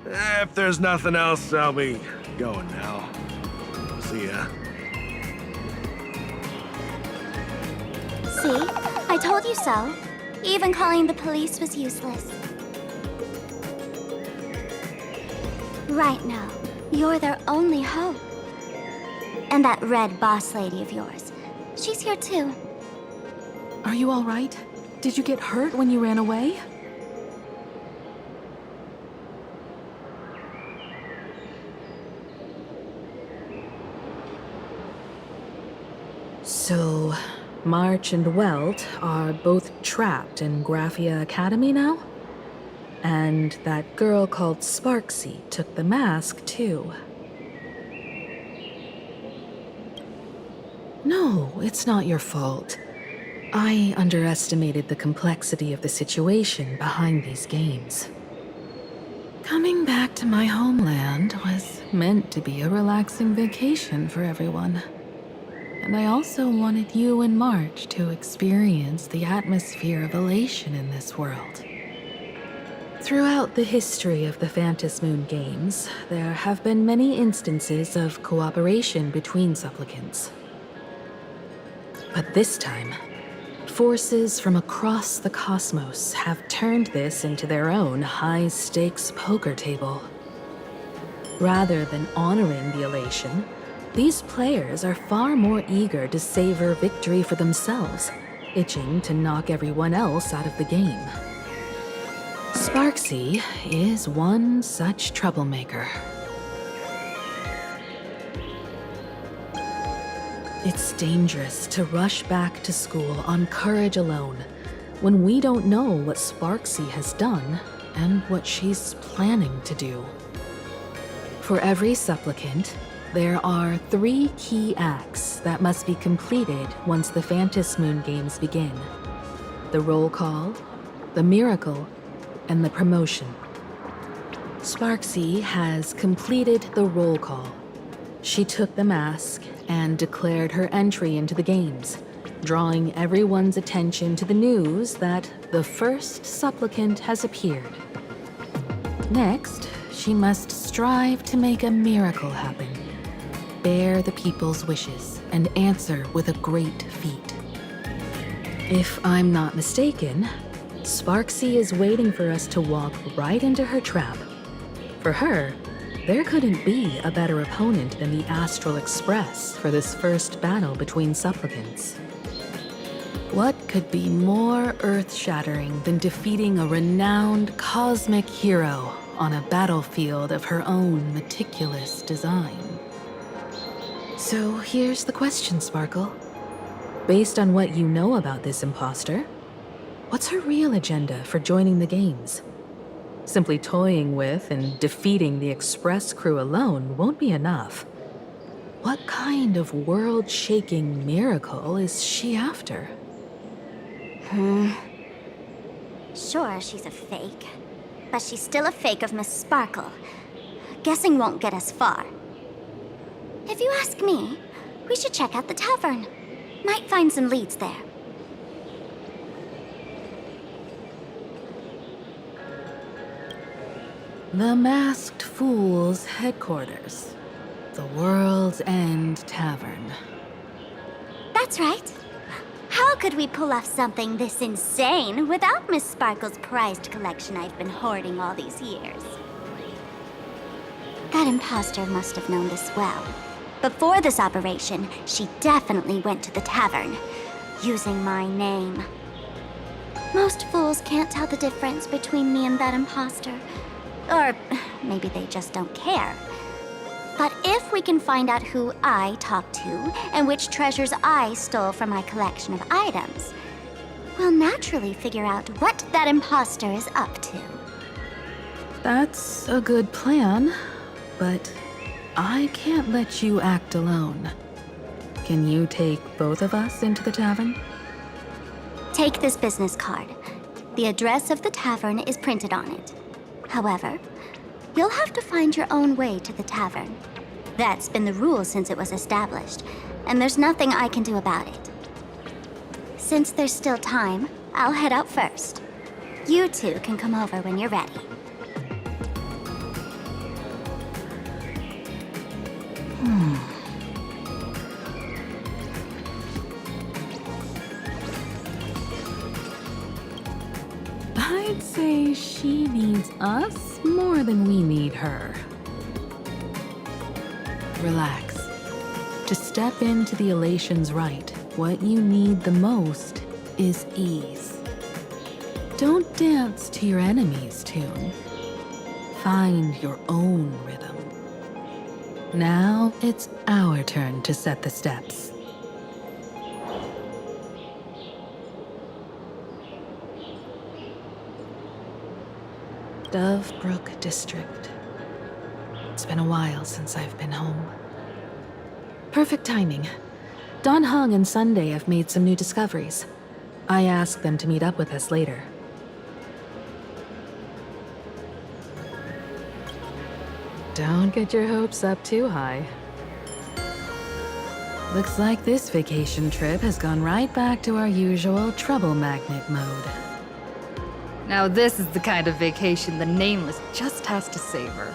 If there's nothing else, I'll be going now. See ya. See? I told you so. Even calling the police was useless. Right now, you're their only hope. And that red boss lady of yours, she's here too. Are you all right? Did you get hurt when you ran away? So, March and Welt are both trapped in Graphia Academy now? And that girl called Sparksy took the mask, too. No, it's not your fault. I underestimated the complexity of the situation behind these games. Coming back to my homeland was meant to be a relaxing vacation for everyone. And I also wanted you and March to experience the atmosphere of elation in this world. Throughout the history of the Phantom Moon Games, there have been many instances of cooperation between supplicants. But this time, forces from across the cosmos have turned this into their own high-stakes poker table. Rather than honoring the elation, these players are far more eager to savor victory for themselves, itching to knock everyone else out of the game. Sparksy is one such troublemaker. It's dangerous to rush back to school on courage alone, when we don't know what Sparksy has done and what she's planning to do. For every supplicant, there are 3 key acts that must be completed once the Phantom Moon Games begin. The roll call, the miracle, and the promotion. Sparksy has completed the roll call. She took the mask and declared her entry into the games, drawing everyone's attention to the news that the first supplicant has appeared. Next, she must strive to make a miracle happen. Bear the people's wishes and answer with a great feat. If I'm not mistaken, Sparksy is waiting for us to walk right into her trap. For her, there couldn't be a better opponent than the Astral Express for this first battle between supplicants. What could be more earth-shattering than defeating a renowned cosmic hero on a battlefield of her own meticulous design? So here's the question, Sparkle. Based on what you know about this imposter, what's her real agenda for joining the games? Simply toying with and defeating the Express crew alone won't be enough. What kind of world-shaking miracle is she after? Sure, she's a fake. But she's still a fake of Miss Sparkle. Guessing won't get us far. If you ask me, we should check out the tavern. Might find some leads there. The Masked Fool's headquarters. The World's End Tavern. That's right. How could we pull off something this insane without Miss Sparkle's prized collection I've been hoarding all these years? That imposter must have known this well. Before this operation, she definitely went to the tavern, using my name. Most fools can't tell the difference between me and that imposter. Or maybe they just don't care. But if we can find out who I talked to and which treasures I stole from my collection of items, we'll naturally figure out what that imposter is up to. That's a good plan, but I can't let you act alone. Can you take both of us into the tavern? Take this business card. The address of the tavern is printed on it. However, you'll have to find your own way to the tavern. That's been the rule since it was established, and there's nothing I can do about it. Since there's still time, I'll head out first. You two can come over when you're ready. I'd say she needs us more than we need her. Relax. To step into the Elation's right, what you need the most is ease. Don't dance to your enemy's tune. Find your own rhythm. Now it's our turn to set the steps. Dovebrook District. It's been a while since I've been home. Perfect timing. Don Hung and Sunday have made some new discoveries. I asked them to meet up with us later. Don't get your hopes up too high. Looks like this vacation trip has gone right back to our usual trouble magnet mode. Now this is the kind of vacation the Nameless just has to savor.